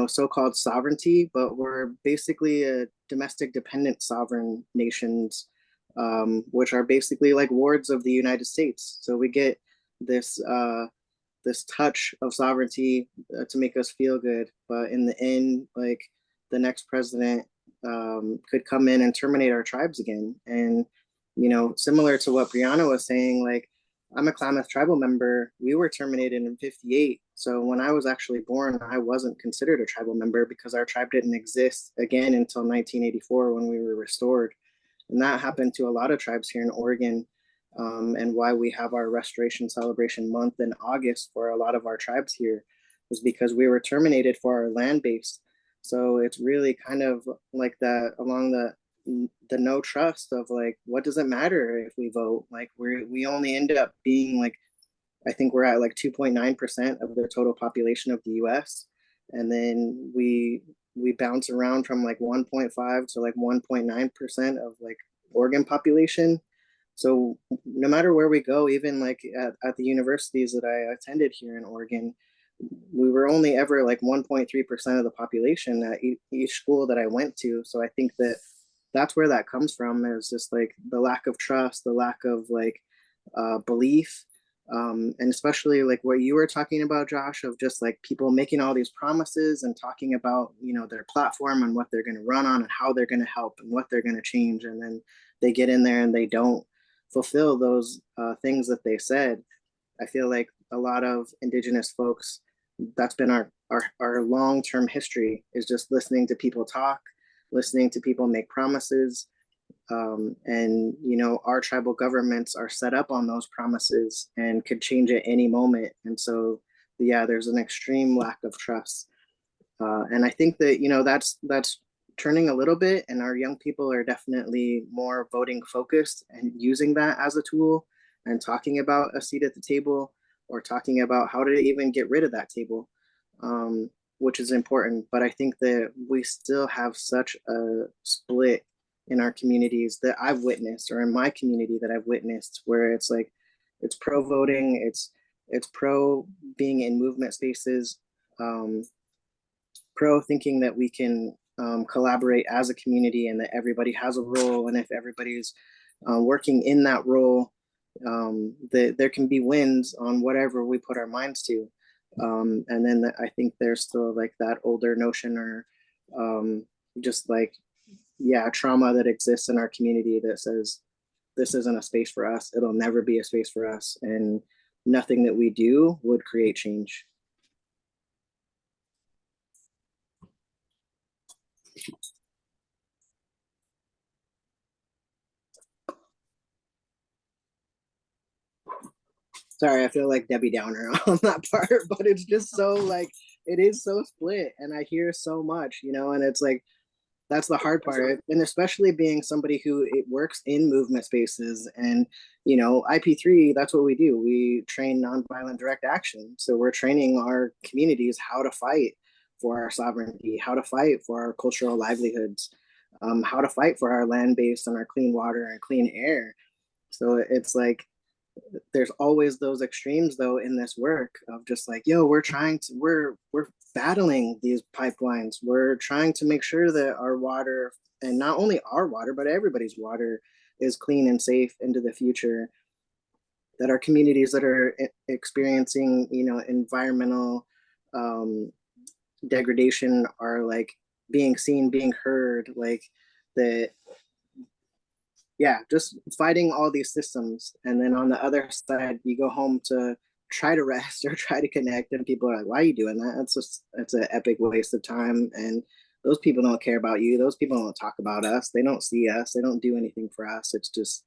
Speaker 4: so-called sovereignty, but we're basically a domestic dependent sovereign nations, which are basically like wards of the United States. So we get this touch of sovereignty to make us feel good, but in the end, like the next president could come in and terminate our tribes again. And similar to what Brianna was saying, like I'm a Klamath tribal member. We were terminated in 58. So when I was actually born, I wasn't considered a tribal member because our tribe didn't exist again until 1984 when we were restored. And that happened to a lot of tribes here in Oregon. And why we have our restoration celebration month in August for a lot of our tribes here is because we were terminated for our land base. So it's really kind of like that along the no trust of like, what does it matter if we vote? Like we only end up being like, I think we're at like 2.9% of the total population of the US. And then we bounce around from like 1.5 to like 1.9% of like Oregon population. So no matter where we go, even like at the universities that I attended here in Oregon, we were only ever like 1.3% of the population at each school that I went to. So I think that that's where that comes from, is just like the lack of trust, the lack of like belief. And especially like what you were talking about, Josh, of just like people making all these promises and talking about, you know, their platform and what they're going to run on and how they're going to help and what they're going to change. And then they get in there and they don't fulfill those things that they said. I feel like a lot of Indigenous folks, that's been our long-term history, is just listening to people talk, listening to people make promises. And, you know, our tribal governments are set up on those promises and could change at any moment. And so, yeah, there's an extreme lack of trust. And I think that, you know, that's turning a little bit, and our young people are definitely more voting focused and using that as a tool and talking about a seat at the table or talking about how to even get rid of that table, which is important. But I think that we still have such a split in our communities that I've witnessed, or in my community that I've witnessed, where it's like, it's pro voting, it's pro being in movement spaces, pro thinking that we can collaborate as a community and that everybody has a role. And if everybody's working in that role, that there can be wins on whatever we put our minds to. And then I think there's still like that older notion, or just like, yeah, trauma that exists in our community that says, this isn't a space for us. It'll never be a space for us. And nothing that we do would create change. Sorry, I feel like Debbie Downer on that part, but it's just so like, it is so split, and I hear so much, you know, and it's like, that's the hard part. And especially being somebody who it works in movement spaces, and, you know, IP3, that's what we do. We train nonviolent direct action. So we're training our communities how to fight for our sovereignty, how to fight for our cultural livelihoods, how to fight for our land base and our clean water and clean air. So it's like, there's always those extremes though in this work of just like, yo, we're battling these pipelines. We're trying to make sure that our water, and not only our water, but everybody's water, is clean and safe into the future. That our communities that are experiencing, you know, environmental degradation are like being seen, being heard, like that. Yeah, just fighting all these systems. And then on the other side, you go home to try to rest or try to connect, and people are like, why are you doing that? It's an epic waste of time. And those people don't care about you. Those people don't talk about us. They don't see us. They don't do anything for us. It's just,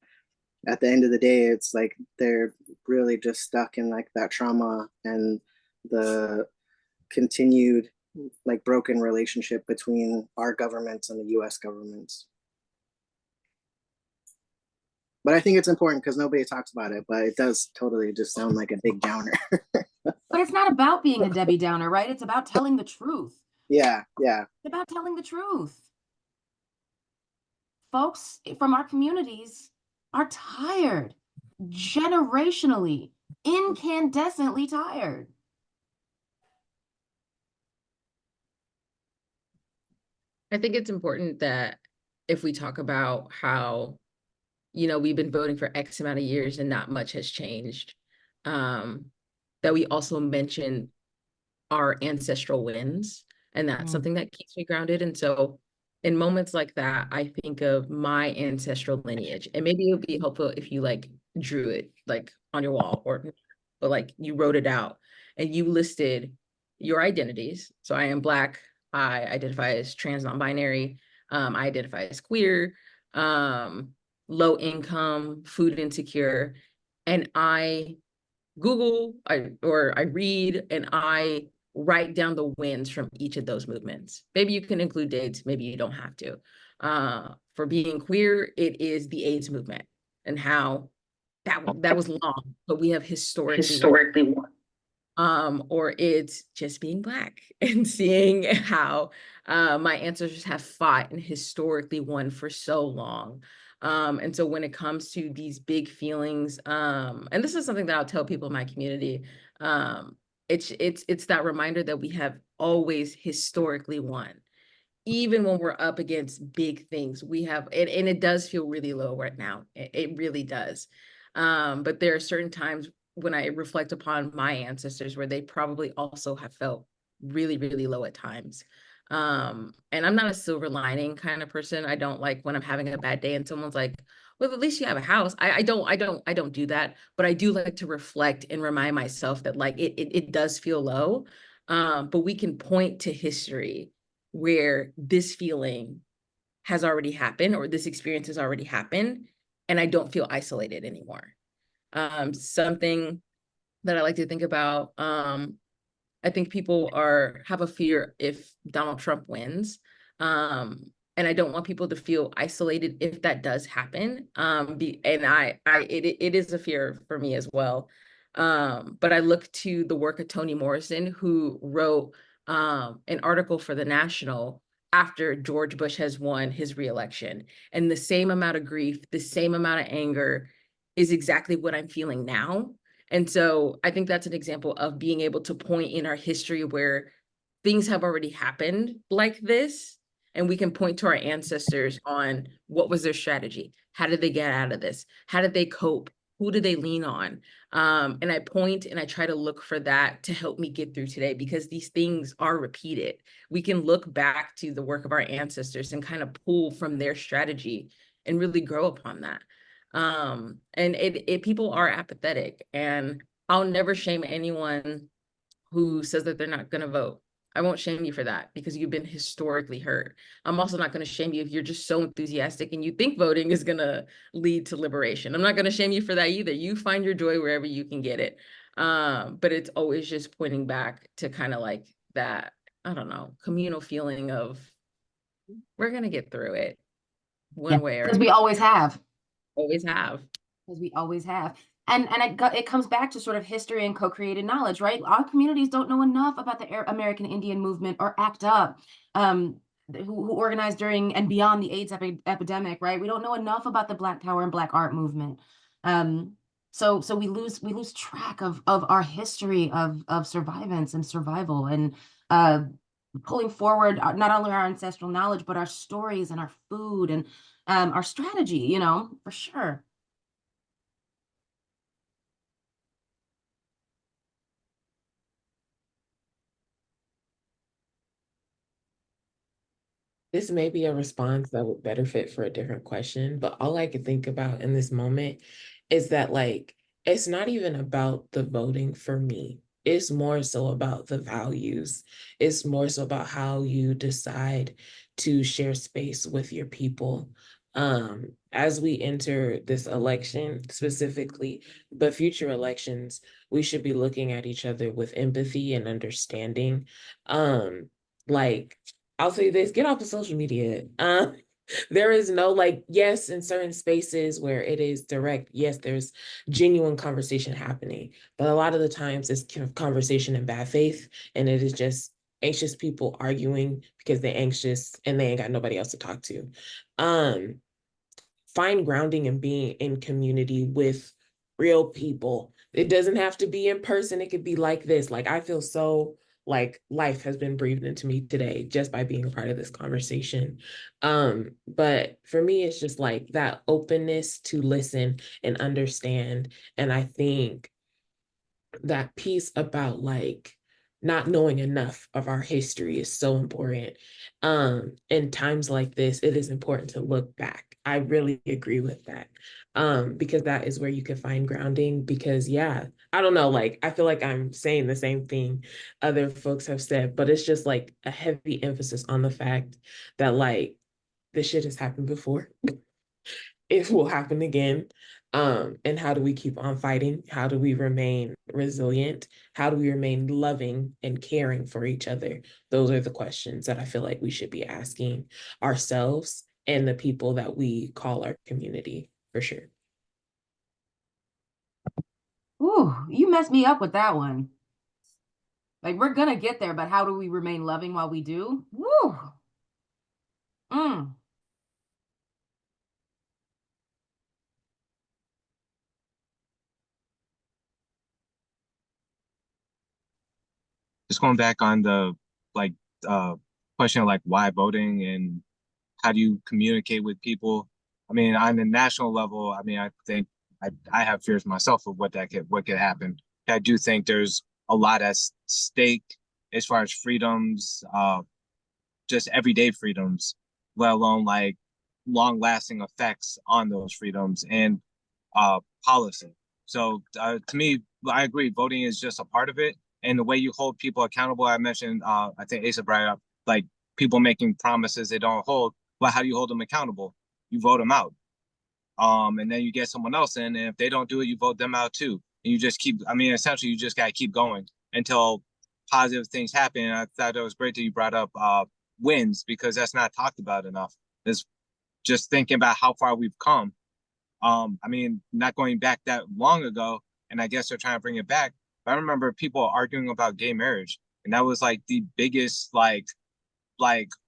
Speaker 4: at the end of the day, it's like they're really just stuck in like that trauma and the continued like broken relationship between our governments and the US governments. But I think it's important because nobody talks about it, but it does totally just sound like a big downer.
Speaker 2: But it's not about being a Debbie Downer, right? It's about telling the truth.
Speaker 4: Yeah.
Speaker 2: It's about telling the truth. Folks from our communities are tired, generationally, incandescently tired.
Speaker 5: I think it's important that if we talk about how, you know, we've been voting for X amount of years and not much has changed, that we also mention our ancestral wins. And that's something that keeps me grounded. And so in moments like that, I think of my ancestral lineage, and maybe it would be helpful if you like drew it like on your wall, or like you wrote it out and you listed your identities. So I am Black, I identify as trans non-binary, I identify as queer, low income, food insecure, and I Google, I read, and I write down the wins from each of those movements. Maybe you can include dates, maybe you don't have to. For being queer, it is the AIDS movement and how that was long, but we have historically won. Or it's just being Black and seeing how my ancestors have fought and historically won for so long. And so when it comes to these big feelings, and this is something that I'll tell people in my community, it's that reminder that we have always historically won. Even when we're up against big things, we have, and it does feel really low right now. It really does. But there are certain times when I reflect upon my ancestors where they probably also have felt really, really low at times. And I'm not a silver lining kind of person. I don't like when I'm having a bad day and someone's like, well, at least you have a house. I don't do that, but I do like to reflect and remind myself that like it does feel low. But we can point to history where this feeling has already happened or this experience has already happened, and I don't feel isolated anymore. Something that I like to think about, I think people have a fear if Donald Trump wins. And I don't want people to feel isolated if that does happen. It is a fear for me as well. But I look to the work of Toni Morrison, who wrote an article for The National after George Bush has won his reelection. And the same amount of grief, the same amount of anger is exactly what I'm feeling now. And so I think that's an example of being able to point in our history where things have already happened like this, and we can point to our ancestors on what was their strategy. How did they get out of this? How did they cope? Who did they lean on? And I point and I try to look for that to help me get through today, because these things are repeated. We can look back to the work of our ancestors and kind of pull from their strategy and really grow upon that. And people are apathetic, and I'll never shame anyone who says that they're not going to vote. I won't shame you for that because you've been historically hurt. I'm also not going to shame you if you're just so enthusiastic and you think voting is going to lead to liberation. I'm not going to shame you for that either. You find your joy wherever you can get it. But it's always just pointing back to kind of like that, I don't know, communal feeling of we're going to get through it one way or
Speaker 2: Because we always have.
Speaker 5: always have.
Speaker 2: Because we always have. And it comes back to sort of history and co-created knowledge, right? Our communities don't know enough about the American Indian movement or ACT UP, who organized during and beyond the AIDS epidemic, right? We don't know enough about the Black Power and Black art movement. So we lose track of our history of survivance and survival, and pulling forward not only our ancestral knowledge, but our stories and our food and our strategy, you know, for sure.
Speaker 6: This may be a response that would better fit for a different question, but all I could think about in this moment is that, like, it's not even about the voting for me. It's more so about the values. It's more so about how you decide to share space with your people. As we enter this election specifically, but future elections, we should be looking at each other with empathy and understanding. Like, I'll say this, get off of social media. There is no, like, yes, in certain spaces where it is direct, yes, there's genuine conversation happening, but a lot of the times it's conversation in bad faith, and it is just anxious people arguing because they're anxious and they ain't got nobody else to talk to. Find grounding and being in community with real people. It doesn't have to be in person. It could be like this. Like, I feel so like life has been breathed into me today just by being a part of this conversation. But for me, it's just like that openness to listen and understand. And I think that piece about like not knowing enough of our history is so important. In times like this, it is important to look back. I really agree with that. Because that is where you can find grounding. Because yeah, I don't know, like I feel like I'm saying the same thing other folks have said, but it's just like a heavy emphasis on the fact that like this shit has happened before. It will happen again. And how do we keep on fighting? How do we remain resilient? How do we remain loving and caring for each other? Those are the questions that I feel like we should be asking ourselves and the people that we call our community, for sure.
Speaker 2: Ooh, you messed me up with that one. Like, we're gonna get there, but how do we remain loving while we do? Woo. Mm.
Speaker 7: Just going back on the like uh question of like why voting and how do you communicate with people? I mean, on the national level, I mean, I think I have fears myself of what could happen. I do think there's a lot at stake as far as freedoms, just everyday freedoms, let alone like long lasting effects on those freedoms and policy. So to me, I agree. Voting is just a part of it, and the way you hold people accountable. I mentioned, I think Asa brought up like people making promises they don't hold. Well, how do you hold them accountable? You vote them out, and then you get someone else in, and if they don't do it, you vote them out too. And you just keep. I mean, essentially, you just gotta keep going until positive things happen. And I thought it was great that you brought up wins because that's not talked about enough. Is just thinking about how far we've come. I mean, not going back that long ago, and I guess they're trying to bring it back. But I remember people arguing about gay marriage, and that was like the biggest like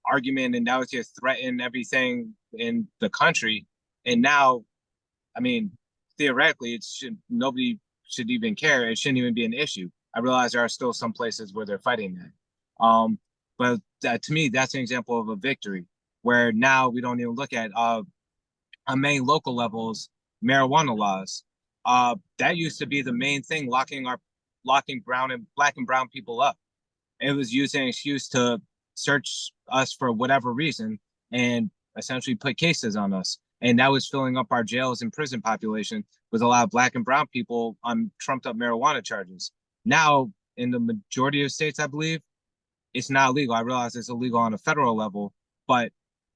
Speaker 7: argument, and that was just threaten everything in the country. And now, I mean, theoretically, nobody should even care. It shouldn't even be an issue. I realize there are still some places where they're fighting that. But to me, that's an example of a victory where now we don't even look at on many local levels marijuana laws. That used to be the main thing, locking black and brown people up. It was used as an excuse to search us for whatever reason and essentially put cases on us. And that was filling up our jails and prison population with a lot of black and brown people on trumped up marijuana charges. Now, in the majority of states, I believe, it's not legal. I realize it's illegal on a federal level, but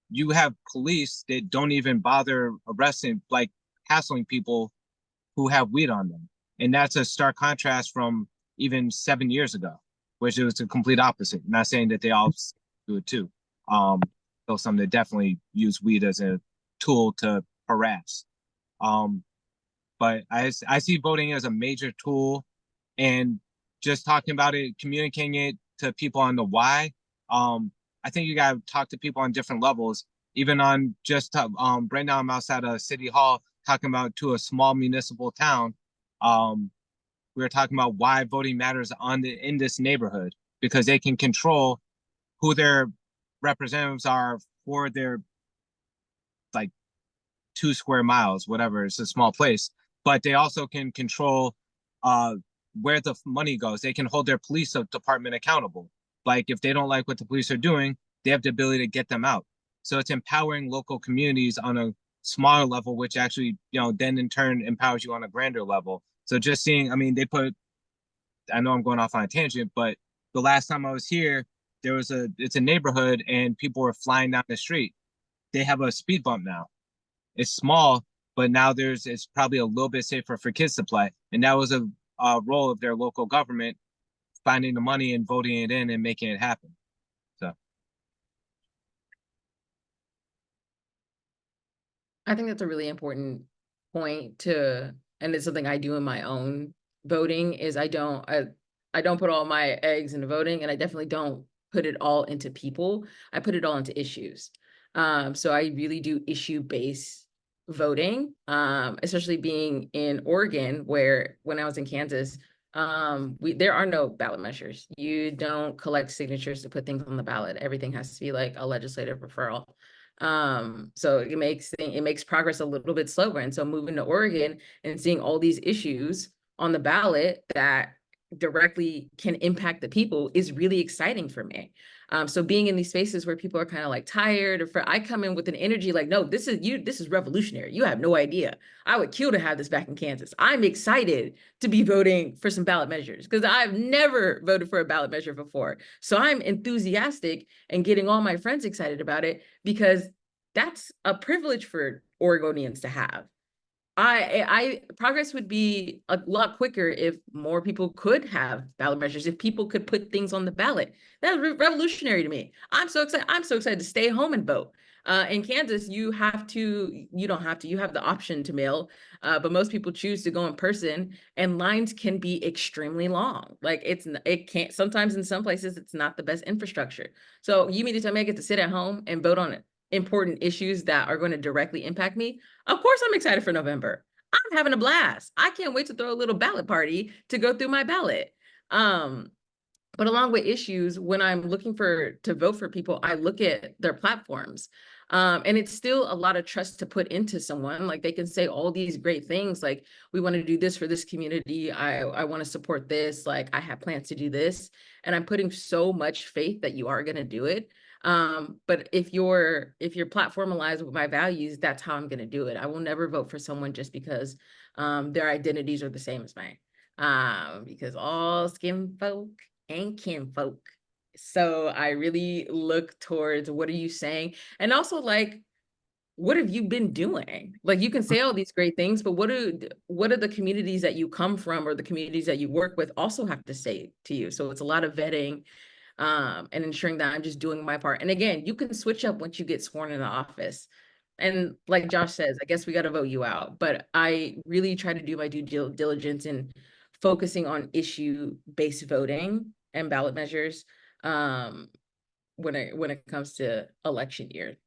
Speaker 7: you have police that don't even bother arresting, like hassling people who have weed on them. And that's a stark contrast from even 7 years ago, which it was the complete opposite. I'm not saying that they all do it too. So some that definitely use weed as a tool to harass. But I see voting as a major tool, and just talking about it, communicating it to people on the why. I think you gotta talk to people on different levels, even on just right now I'm outside of City Hall talking about to a small municipal town. We were talking about why voting matters in this neighborhood because they can control who their representatives are for their like 2 square miles, whatever. It's a small place, but they also can control where the money goes. They can hold their police department accountable. Like if they don't like what the police are doing, they have the ability to get them out. So it's empowering local communities on a smaller level, which actually, then in turn empowers you on a grander level. So just seeing, I mean, I know I'm going off on a tangent, but the last time I was here, it's a neighborhood and people were flying down the street. They have a speed bump now. It's small, but now it's probably a little bit safer for kids to play. And that was a role of their local government, finding the money and voting it in and making it happen. So
Speaker 5: I think that's a really important point and it's something I do in my own voting is I don't put all my eggs into voting, and I definitely don't put it all into people. I put it all into issues. So I really do issue-based voting, especially being in Oregon, where when I was in Kansas, there are no ballot measures. You don't collect signatures to put things on the ballot. Everything has to be like a legislative referral. So it makes progress a little bit slower. And so moving to Oregon and seeing all these issues on the ballot that directly can impact the people is really exciting for me. So being in these spaces where people are kind of like tired, or I come in with an energy like, no, this is revolutionary. You have no idea. I would kill to have this back in Kansas. I'm excited to be voting for some ballot measures because I've never voted for a ballot measure before. So I'm enthusiastic and getting all my friends excited about it because that's a privilege for Oregonians to have. Progress would be a lot quicker if more people could have ballot measures, if people could put things on the ballot. That's revolutionary to me. I'm so excited. I'm so excited to stay home and vote. In Kansas, you have the option to mail, but most people choose to go in person, and lines can be extremely long. Like sometimes in some places, it's not the best infrastructure. So you mean to tell me I get to sit at home and vote on important issues that are going to directly impact me? Of course, I'm excited for November. I'm having a blast. I can't wait to throw a little ballot party to go through my ballot. But along with issues, when I'm looking to vote for people, I look at their platforms. And it's still a lot of trust to put into someone. Like they can say all these great things, like, we want to do this for this community. I want to support this. Like, I have plans to do this. And I'm putting so much faith that you are going to do it. But if your platform aligns with my values, that's how I'm going to do it. I will never vote for someone just because their identities are the same as mine. Because all skin folk ain't kin folk. So I really look towards, what are you saying? And also, like, what have you been doing? Like, you can say all these great things, but what do the communities that you come from or the communities that you work with also have to say to you? So it's a lot of vetting and ensuring that I'm just doing my part. And again, you can switch up once you get sworn into office. And like Josh says, I guess we got to vote you out. But I really try to do my due diligence in focusing on issue-based voting and ballot measures when it comes to election year.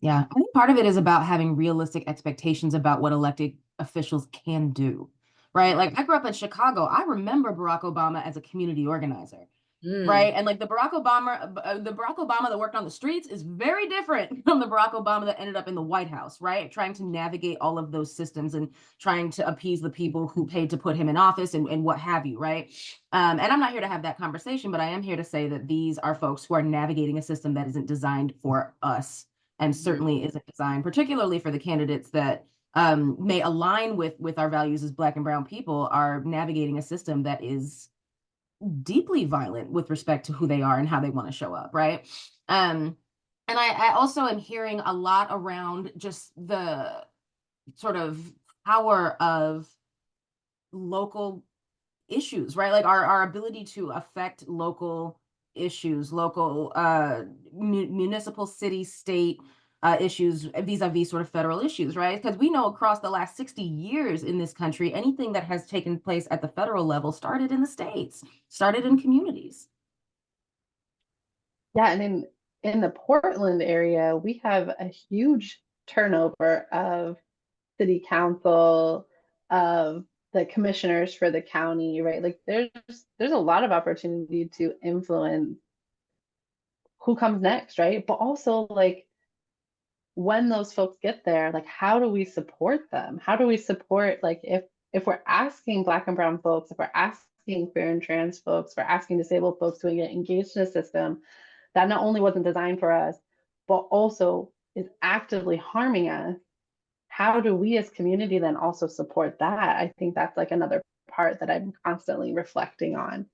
Speaker 2: Yeah, I think part of it is about having realistic expectations about what elected officials can do, right? Like, I grew up in Chicago. I remember Barack Obama as a community organizer, right? And like the Barack Obama that worked on the streets is very different from the Barack Obama that ended up in the White House, right? Trying to navigate all of those systems and trying to appease the people who paid to put him in office and what have you, right? And I'm not here to have that conversation, but I am here to say that these are folks who are navigating a system that isn't designed for us, and certainly isn't designed particularly for the candidates that may align with our values as Black and brown people, are navigating a system that is deeply violent with respect to who they are and how they want to show up, right? And I also am hearing a lot around just the sort of power of local issues, right? Like our ability to affect local issues, local municipal, city, state issues vis-a-vis sort of federal issues, right? Because we know across the last 60 years in this country, anything that has taken place at the federal level started in the states, started in communities.
Speaker 1: Yeah, and in the Portland area, we have a huge turnover of city council, of the commissioners for the county, right? Like there's a lot of opportunity to influence who comes next, right? But also, like, when those folks get there, like, how do we support them? How do we support, like, if we're asking Black and brown folks, if we're asking queer and trans folks, if we're asking disabled folks to get engaged in a system that not only wasn't designed for us, but also is actively harming us, how do we as community then also support that? I think that's like another part that I'm constantly reflecting on,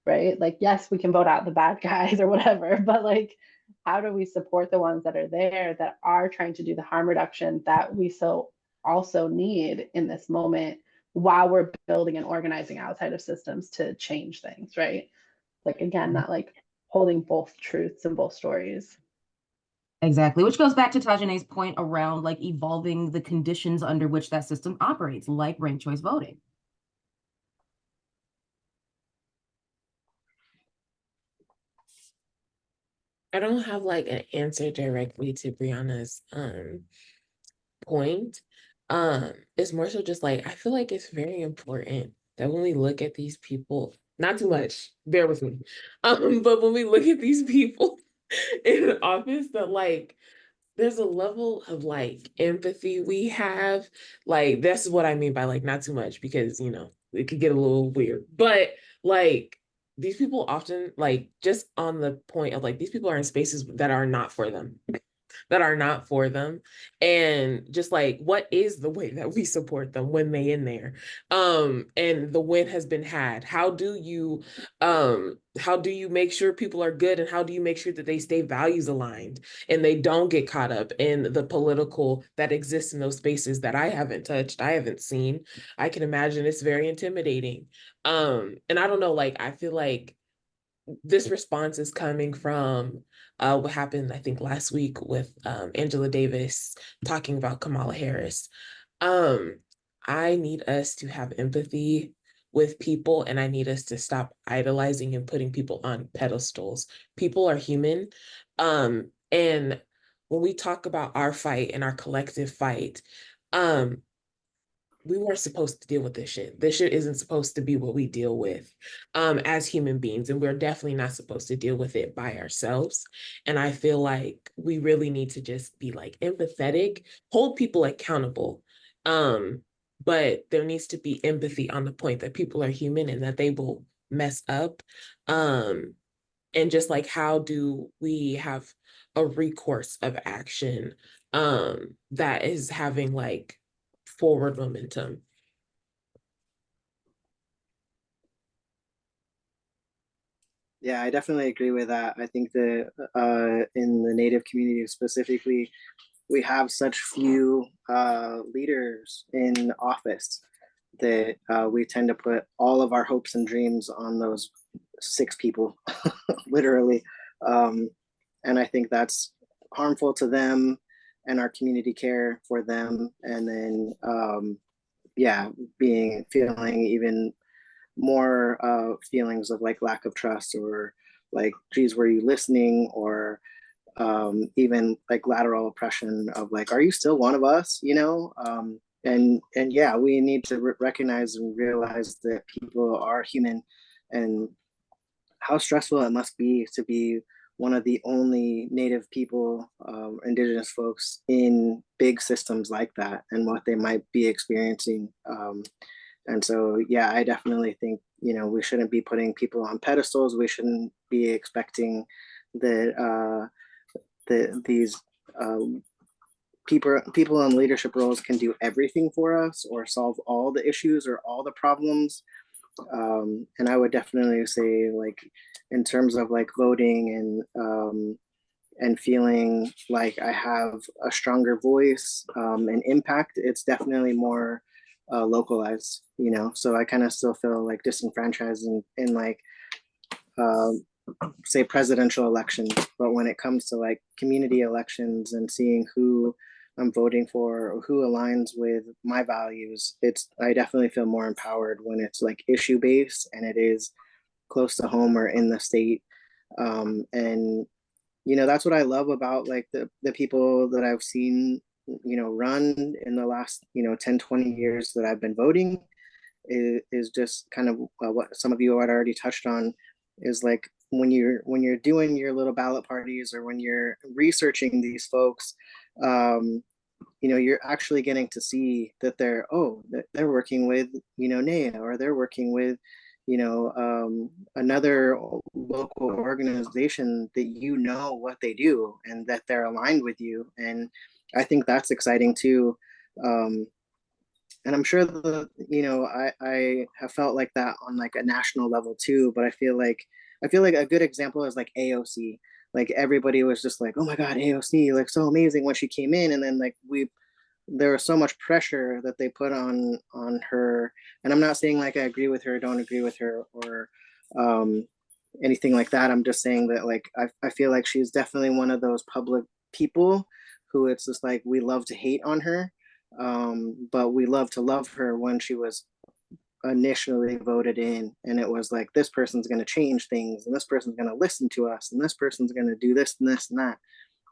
Speaker 1: right? Like, yes, we can vote out the bad guys or whatever, but like, how do we support the ones that are there that are trying to do the harm reduction that we so also need in this moment while we're building and organizing outside of systems to change things, right? Like, again, not like holding both truths and both stories.
Speaker 2: Exactly, which goes back to Tajane's point around like evolving the conditions under which that system operates, like ranked choice voting.
Speaker 6: I don't have like an answer directly to Brianna's point. It's more so just like, I feel like it's very important that when we look at these people, not too much, bear with me, but when we look at these people in office, that like there's a level of like empathy we have. Like, that's what I mean by like not too much, because it could get a little weird. But like these people often, like, just on the point of like, these people are in spaces that are not for them, that are not for them. And just like, what is the way that we support them when they in there? And the win has been had. How do you make sure people are good, and how do you make sure that they stay values aligned and they don't get caught up in the political that exists in those spaces that I haven't touched, I haven't seen? I can imagine it's very intimidating. And I don't know, like, I feel like this response is coming from what happened, I think, last week with Angela Davis talking about Kamala Harris. I need us to have empathy with people, and I need us to stop idolizing and putting people on pedestals. People are human. And when we talk about our fight and our collective fight, we weren't supposed to deal with this shit. This shit isn't supposed to be what we deal with as human beings. And we're definitely not supposed to deal with it by ourselves. And I feel like we really need to just be like empathetic, hold people accountable. But there needs to be empathy on the point that people are human and that they will mess up. And just like, how do we have a recourse of action that is having like forward momentum?
Speaker 4: Yeah, I definitely agree with that. I think that in the Native community specifically, we have such few leaders in office that we tend to put all of our hopes and dreams on those 6 people, literally. And I think that's harmful to them and our community care for them. And then, yeah, feeling even more feelings of like lack of trust, or like, geez, were you listening? Or even like lateral oppression of like, are you still one of us, you know? And yeah, we need to recognize and realize that people are human, and how stressful it must be to be one of the only Native people, Indigenous folks in big systems like that, and what they might be experiencing. And so, yeah, I definitely think, you know, we shouldn't be putting people on pedestals. We shouldn't be expecting that these people in leadership roles can do everything for us or solve all the issues or all the problems. And I would definitely say, like, in terms of like voting and feeling like I have a stronger voice and impact, it's definitely more localized, you know. So I kind of still feel like disenfranchised in like say presidential elections, but when it comes to like community elections and seeing who I'm voting for or who aligns with my values, I definitely feel more empowered when it's like issue based and it is close to home or in the state. And you know, that's what I love about like the people that I've seen, you know, run in the last, you know, 10-20 years that I've been voting, is just kind of what some of you had already touched on, is like when you're doing your little ballot parties or when you're researching these folks, you know, you're actually getting to see that they're working with, you know, NEA, or they're working with, you know, another local organization that, you know, what they do and that they're aligned with you. And I think that's exciting too. And I'm sure you know, I have felt like that on like a national level too, but I feel like a good example is like AOC. Like everybody was just like, oh my God, AOC, like so amazing when she came in. And then like there was so much pressure that they put on her. And I'm not saying like I agree with her, don't agree with her, or anything like that. I'm just saying that like I feel like she's definitely one of those public people who it's just like we love to hate on her, but we love to love her when she was initially voted in, and it was like, this person's going to change things, and this person's going to listen to us, and this person's going to do this and this and that.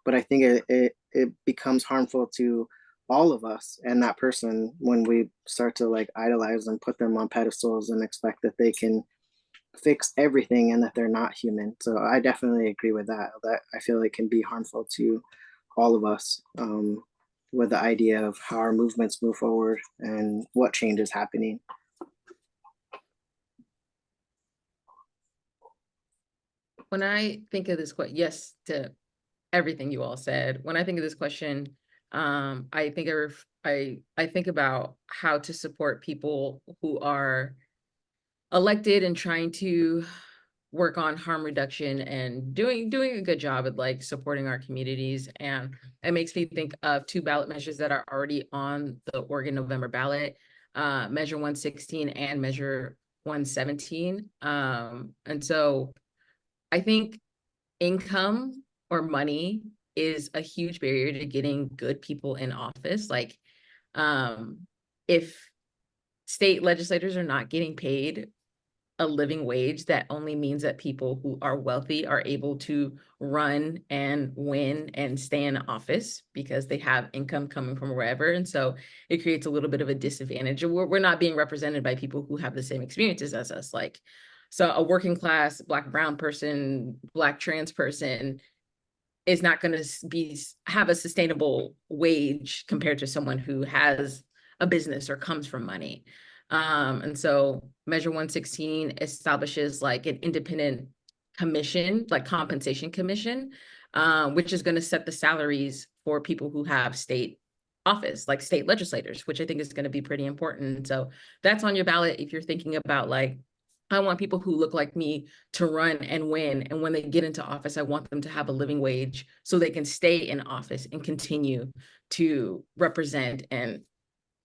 Speaker 4: But I think it becomes harmful to all of us and that person when we start to like idolize and put them on pedestals and expect that they can fix everything and that they're not human. So I definitely agree with that. That I feel like can be harmful to all of us, with the idea of how our movements move forward and what change is happening.
Speaker 5: when I think of this question, yes, to everything you all said. When I think of this question, I think I think about how to support people who are elected and trying to work on harm reduction and doing a good job at like supporting our communities. And it makes me think of two ballot measures that are already on the Oregon November ballot, Measure 116 and Measure 117. And so I think income or money is a huge barrier to getting good people in office. Like, if state legislators are not getting paid a living wage, that only means that people who are wealthy are able to run and win and stay in office because they have income coming from wherever. And so it creates a little bit of a disadvantage. We're not being represented by people who have the same experiences as us. Like, so a working class Black, brown person, Black trans person is not going to have a sustainable wage compared to someone who has a business or comes from money. And so Measure 116 establishes like an independent commission, like compensation commission, which is going to set the salaries for people who have state office, like state legislators, which I think is going to be pretty important. So that's on your ballot if you're thinking about like, I want people who look like me to run and win. And when they get into office, I want them to have a living wage so they can stay in office and continue to represent and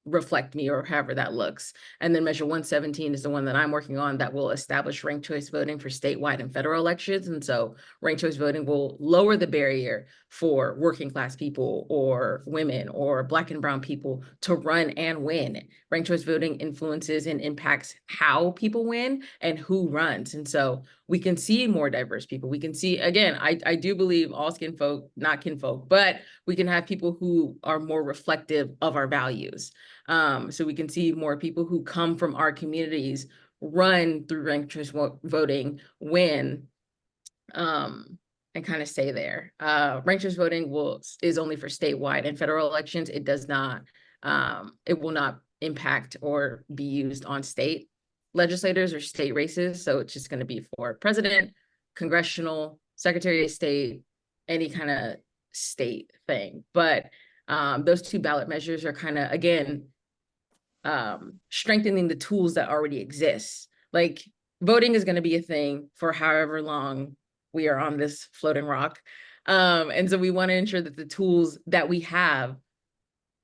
Speaker 5: reflect me, or however that looks. And then Measure 117 is the one that I'm working on that will establish ranked choice voting for statewide and federal elections. And so ranked choice voting will lower the barrier for working class people or women or Black and brown people to run and win. Ranked choice voting influences and impacts how people win and who runs. And so we can see more diverse people. We can see, again, I do believe all skin folk, not kinfolk, but we can have people who are more reflective of our values. So we can see more people who come from our communities run through ranked choice voting, win, and kind of stay there. Ranked choice voting is only for statewide and federal elections. It does not, it will not impact or be used on state legislators or state races. So it's just going to be for president, congressional, secretary of state, any kind of state thing. But those two ballot measures are kind of, again, strengthening the tools that already exist. Like, voting is going to be a thing for however long we are on this floating rock. And so we want to ensure that the tools that we have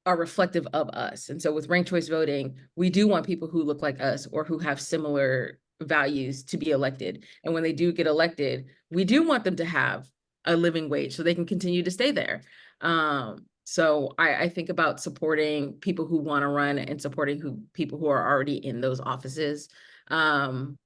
Speaker 5: are reflective of us. And so with ranked choice voting, we do want people who look like us or who have similar values to be elected. And when they do get elected, we do want them to have a living wage so they can continue to stay there. So I think about supporting people who want to run and supporting people who are already in those offices. And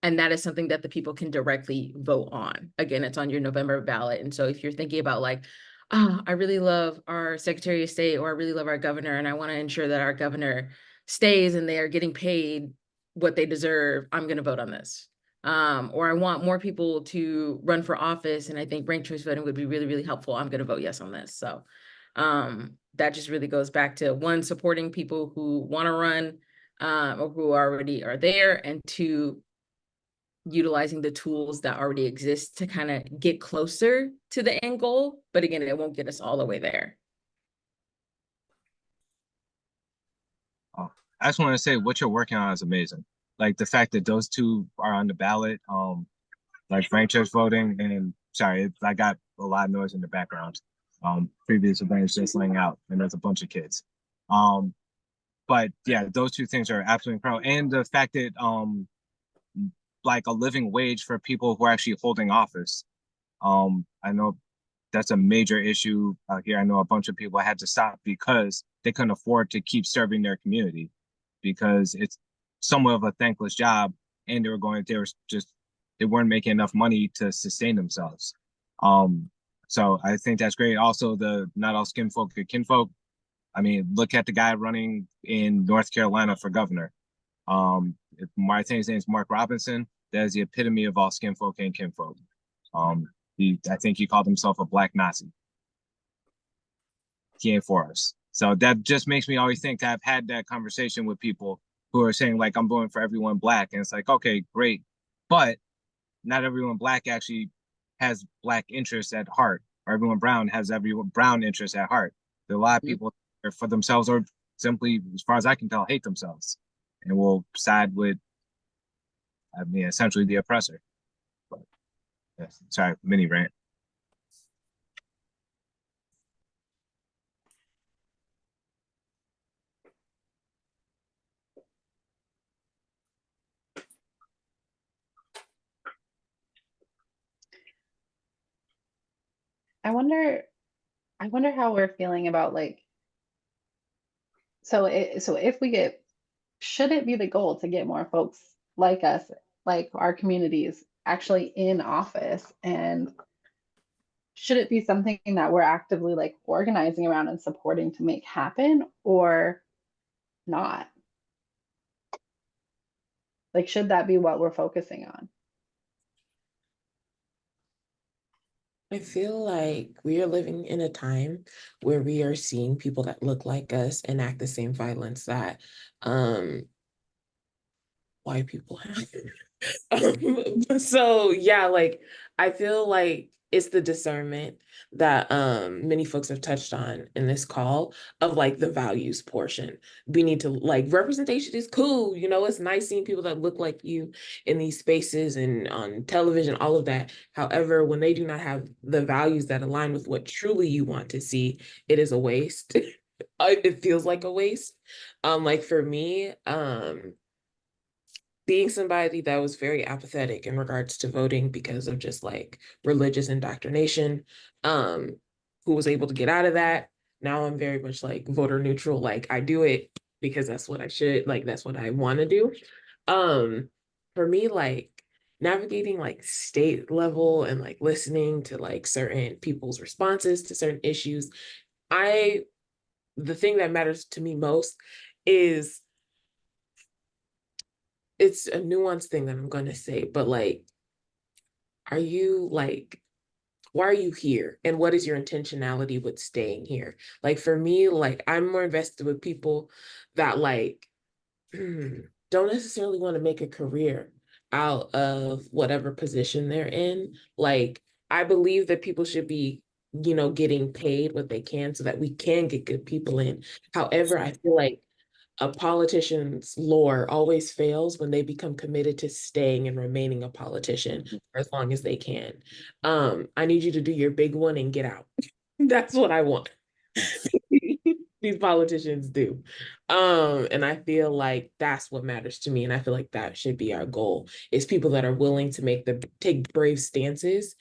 Speaker 5: that is something that the people can directly vote on. Again, it's on your November ballot. And so if you're thinking about like, oh, I really love our Secretary of State, or I really love our governor, and I want to ensure that our governor stays and they are getting paid what they deserve, I'm going to vote on this. Or I want more people to run for office, and I think ranked choice voting would be really, really helpful, I'm going to vote yes on this. So that just really goes back to, one, supporting people who want to run or who already are there, and two, utilizing the tools that already exist to kind of get closer to the end goal. But again, it won't get us all the way there.
Speaker 7: Oh, I just want to say what you're working on is amazing. Like the fact that those two are on the ballot, like ranked choice voting, and sorry, I got a lot of noise in the background. Previous events just laying out, and there's a bunch of kids. But yeah, those two things are absolutely incredible. And the fact that like a living wage for people who are actually holding office. I know that's a major issue out here. I know a bunch of people had to stop because they couldn't afford to keep serving their community, because it's somewhat of a thankless job, and they weren't making enough money to sustain themselves. So I think that's great. Also, the not all skin folk are kinfolk. I mean, look at the guy running in North Carolina for governor. I think his name is Mark Robinson. That is the epitome of all skin folk and kinfolk. I think he called himself a Black Nazi. He ain't for us. So that just makes me always think, I've had that conversation with people who are saying like, I'm voting for everyone Black. And it's like, okay, great. But not everyone Black actually has Black interests at heart, or everyone brown has everyone brown interests at heart. There are a lot of people are for themselves, or simply, as far as I can tell, hate themselves and will side with, I mean, essentially the oppressor. But yes, sorry, mini rant.
Speaker 1: I wonder how we're feeling about like, so if we get, should it be the goal to get more folks like us, like our communities actually in office? And should it be something that we're actively like organizing around and supporting to make happen, or not? Like, should that be what we're focusing on?
Speaker 6: I feel like we are living in a time where we are seeing people that look like us enact the same violence that white people have. So yeah, like I feel like it's the discernment that many folks have touched on in this call of like the values portion. We need to like representation is cool, you know, it's nice seeing people that look like you in these spaces and on television, all of that. However, when they do not have the values that align with what truly you want to see, it is a waste. It feels like a waste. Like for me, being somebody that was very apathetic in regards to voting because of just like religious indoctrination, who was able to get out of that. Now I'm very much like voter neutral. Like I do it because that's what I should, like that's what I want to do. For me, like navigating like state level and like listening to like certain people's responses to certain issues, the thing that matters to me most is, it's a nuanced thing that I'm going to say, but like, are you like, why are you here? And what is your intentionality with staying here? Like for me, like I'm more invested with people that like don't necessarily want to make a career out of whatever position they're in. Like I believe that people should be, you know, getting paid what they can so that we can get good people in. However, I feel like a politician's lore always fails when they become committed to staying and remaining a politician for as long as they can. I need you to do your big one and get out. That's what I want. These politicians do. And I feel like that's what matters to me. And I feel like that should be our goal, is people that are willing to take brave stances,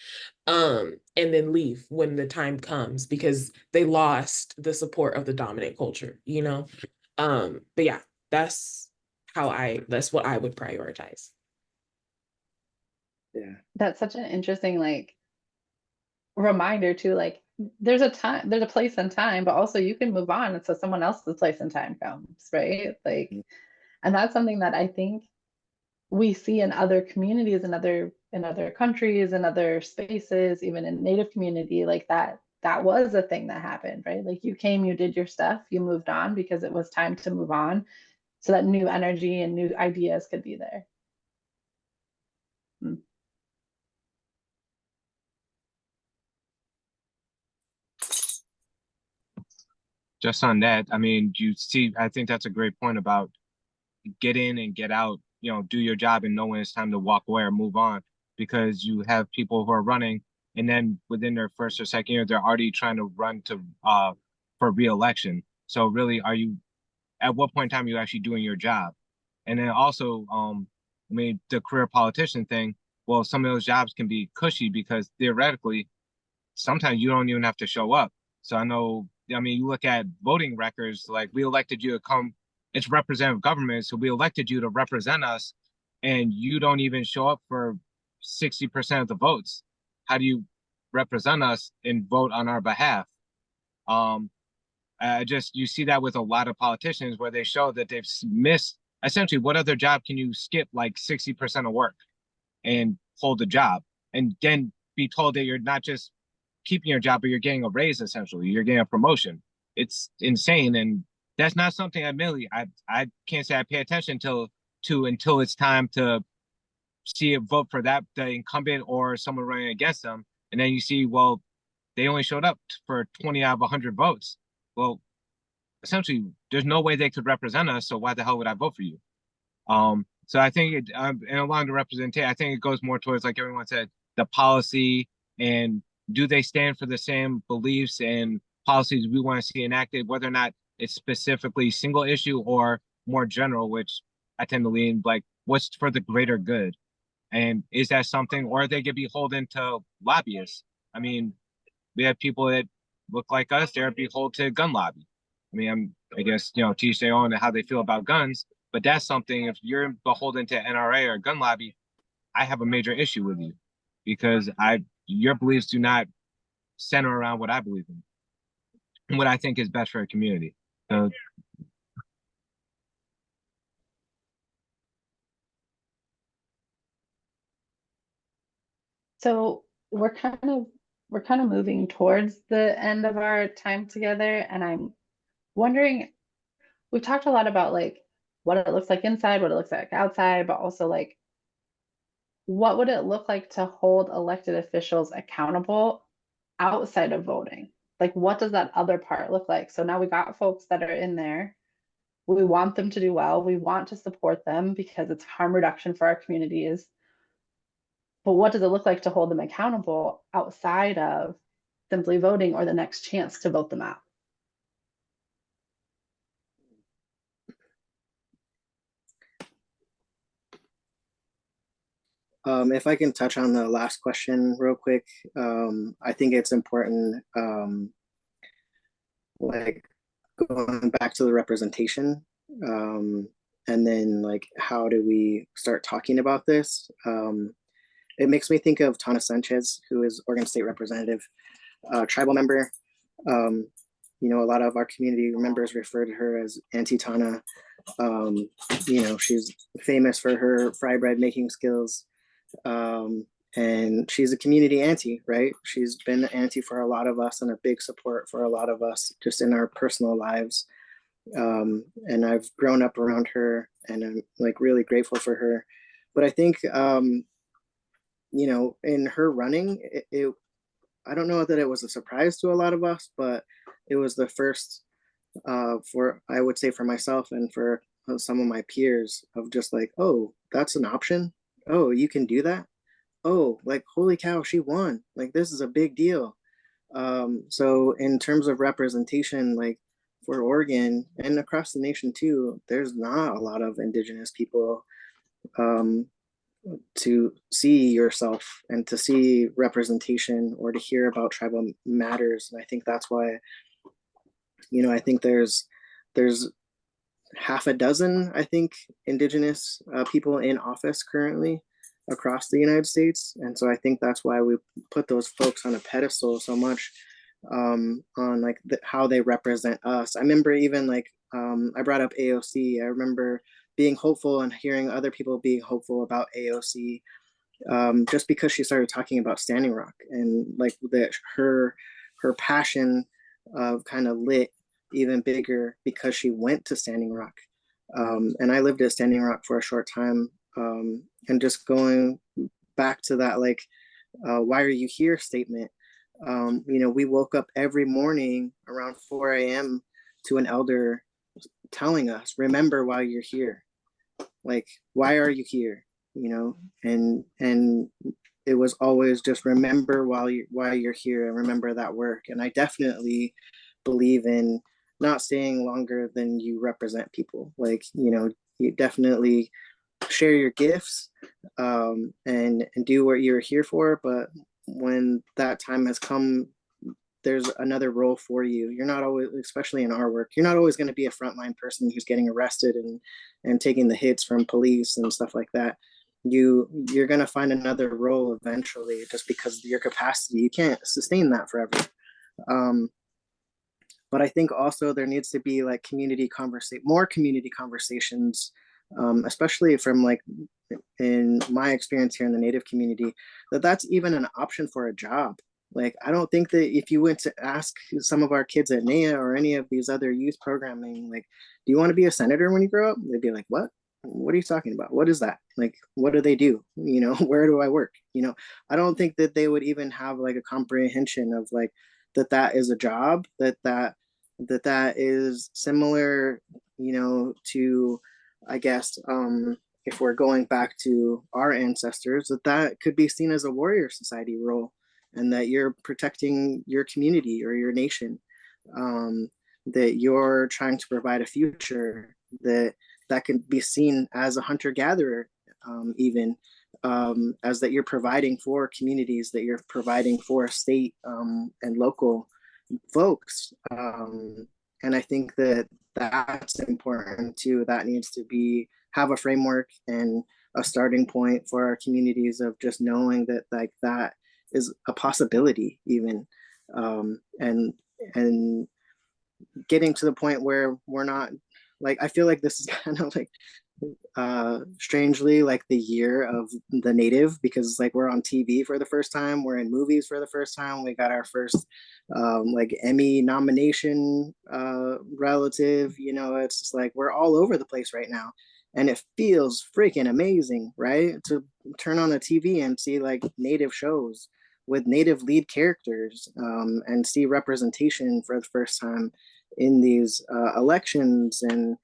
Speaker 6: and then leave when the time comes because they lost the support of the dominant culture, you know? But yeah, that's what I would prioritize.
Speaker 4: Yeah.
Speaker 1: That's such an interesting like reminder too. Like there's a time, there's a place and time, but also you can move on, and so someone else's place and time comes, right? Like, and that's something that I think we see in other communities, in other countries, in other spaces, even in Native community, like that was a thing that happened, right? Like you came, you did your stuff, you moved on because it was time to move on, so that new energy and new ideas could be there. Hmm.
Speaker 7: Just on that, I mean, you see, I think that's a great point about get in and get out, you know, do your job and know when it's time to walk away or move on, because you have people who are running and then within their first or second year, they're already trying to run to for re-election. So really, are you, at what point in time are you actually doing your job? And then also, I mean, the career politician thing, well, some of those jobs can be cushy because theoretically, sometimes you don't even have to show up. So I know, I mean, you look at voting records, like we elected you to come, it's representative government. So we elected you to represent us and you don't even show up for 60% of the votes. How do you represent us and vote on our behalf? Um, you see that with a lot of politicians where they show that they've missed essentially what other job can you skip like 60% of work and hold the job and then be told that you're not just keeping your job, but you're getting a raise essentially. You're getting a promotion. It's insane. And that's not something I can't say I pay attention until it's time to see a vote for the incumbent or someone running against them, and then you see, well, they only showed up for 20 out of 100 votes. Well, essentially, there's no way they could represent us, so why the hell would I vote for you? So I think and along the representation, I think it goes more towards, like everyone said, the policy, and do they stand for the same beliefs and policies we want to see enacted, whether or not it's specifically single issue or more general, which I tend to lean like, what's for the greater good? And is that something, or are they gonna be beholden to lobbyists? I mean, we have people that look like us, they're beholden to gun lobby. I mean, I guess, to each their own and how they feel about guns, but that's something, if you're beholden to NRA or gun lobby, I have a major issue with you, because your beliefs do not center around what I believe in and what I think is best for a community. So,
Speaker 1: So we're kind of moving towards the end of our time together, and I'm wondering, we've talked a lot about like what it looks like inside, what it looks like outside, but also like what would it look like to hold elected officials accountable outside of voting? Like what does that other part look like? So now we got folks that are in there. We want them to do well. We want to support them because it's harm reduction for our communities. But what does it look like to hold them accountable outside of simply voting or the next chance to vote them out?
Speaker 4: If I can touch on the last question real quick, I think it's important, like going back to the representation, and then like, how do we start talking about this? It makes me think of Tana Sanchez, who is Oregon State Representative, tribal member. A lot of our community members refer to her as Auntie Tana. She's famous for her fry bread making skills. And she's a community auntie, right? She's been an auntie for a lot of us and a big support for a lot of us just in our personal lives. And I've grown up around her, and I'm like really grateful for her. But I think, in her running, I don't know that it was a surprise to a lot of us, but it was the first I would say, for myself and for some of my peers, of just like, oh, that's an option. Oh, you can do that. Oh, like, holy cow, she won. Like, this is a big deal. So in terms of representation, like for Oregon and across the nation too, there's not a lot of Indigenous people to see yourself and to see representation or to hear about tribal matters. And I think that's why, I think there's half a dozen, I think, Indigenous people in office currently across the United States. And so I think that's why we put those folks on a pedestal so much, on like how they represent us. I remember even like, I brought up AOC. I remember being hopeful and hearing other people being hopeful about AOC, just because she started talking about Standing Rock, and like that her passion of kind of lit even bigger because she went to Standing Rock. And I lived at Standing Rock for a short time. And just going back to that, like, why are you here statement? We woke up every morning around 4 a.m. to an elder telling us, remember why you're here. Like, why are you here? And it was always just remember why you're here, and remember that work. And I definitely believe in not staying longer than you represent people. Like, you definitely share your gifts, and do what you're here for. But when that time has come, there's another role for you. You're not always, especially in our work, you're not always going to be a frontline person who's getting arrested and taking the hits from police and stuff like that. You're going to find another role eventually, just because of your capacity. You can't sustain that forever. But I think also there needs to be like more community conversations, especially from like, in my experience here in the Native community, that's even an option for a job. Like, I don't think that if you went to ask some of our kids at NAIA or any of these other youth programming, like, do you want to be a senator when you grow up? They'd be like, what? what are you talking about? What is that? Like, what do they do? You know, where do I work? You know, I don't think that they would even have like a comprehension of like that is a job, that is similar, you know, to, I guess, if we're going back to our ancestors, that could be seen as a warrior society role, and that you're protecting your community or your nation, that you're trying to provide a future, that can be seen as a hunter gatherer, even, as that you're providing for communities, that you're providing for state, and local folks. And I think that that's important too. That needs to be, have a framework and a starting point for our communities of just knowing that like that is a possibility even, and getting to the point where we're not, like, I feel like this is kind of like strangely like the year of the native, because like we're on TV for the first time, we're in movies for the first time, we got our first like Emmy nomination relative, you know, it's just like we're all over the place right now, and it feels freaking amazing, right, to turn on the TV and see like native shows with native lead characters, and see representation for the first time in these elections, and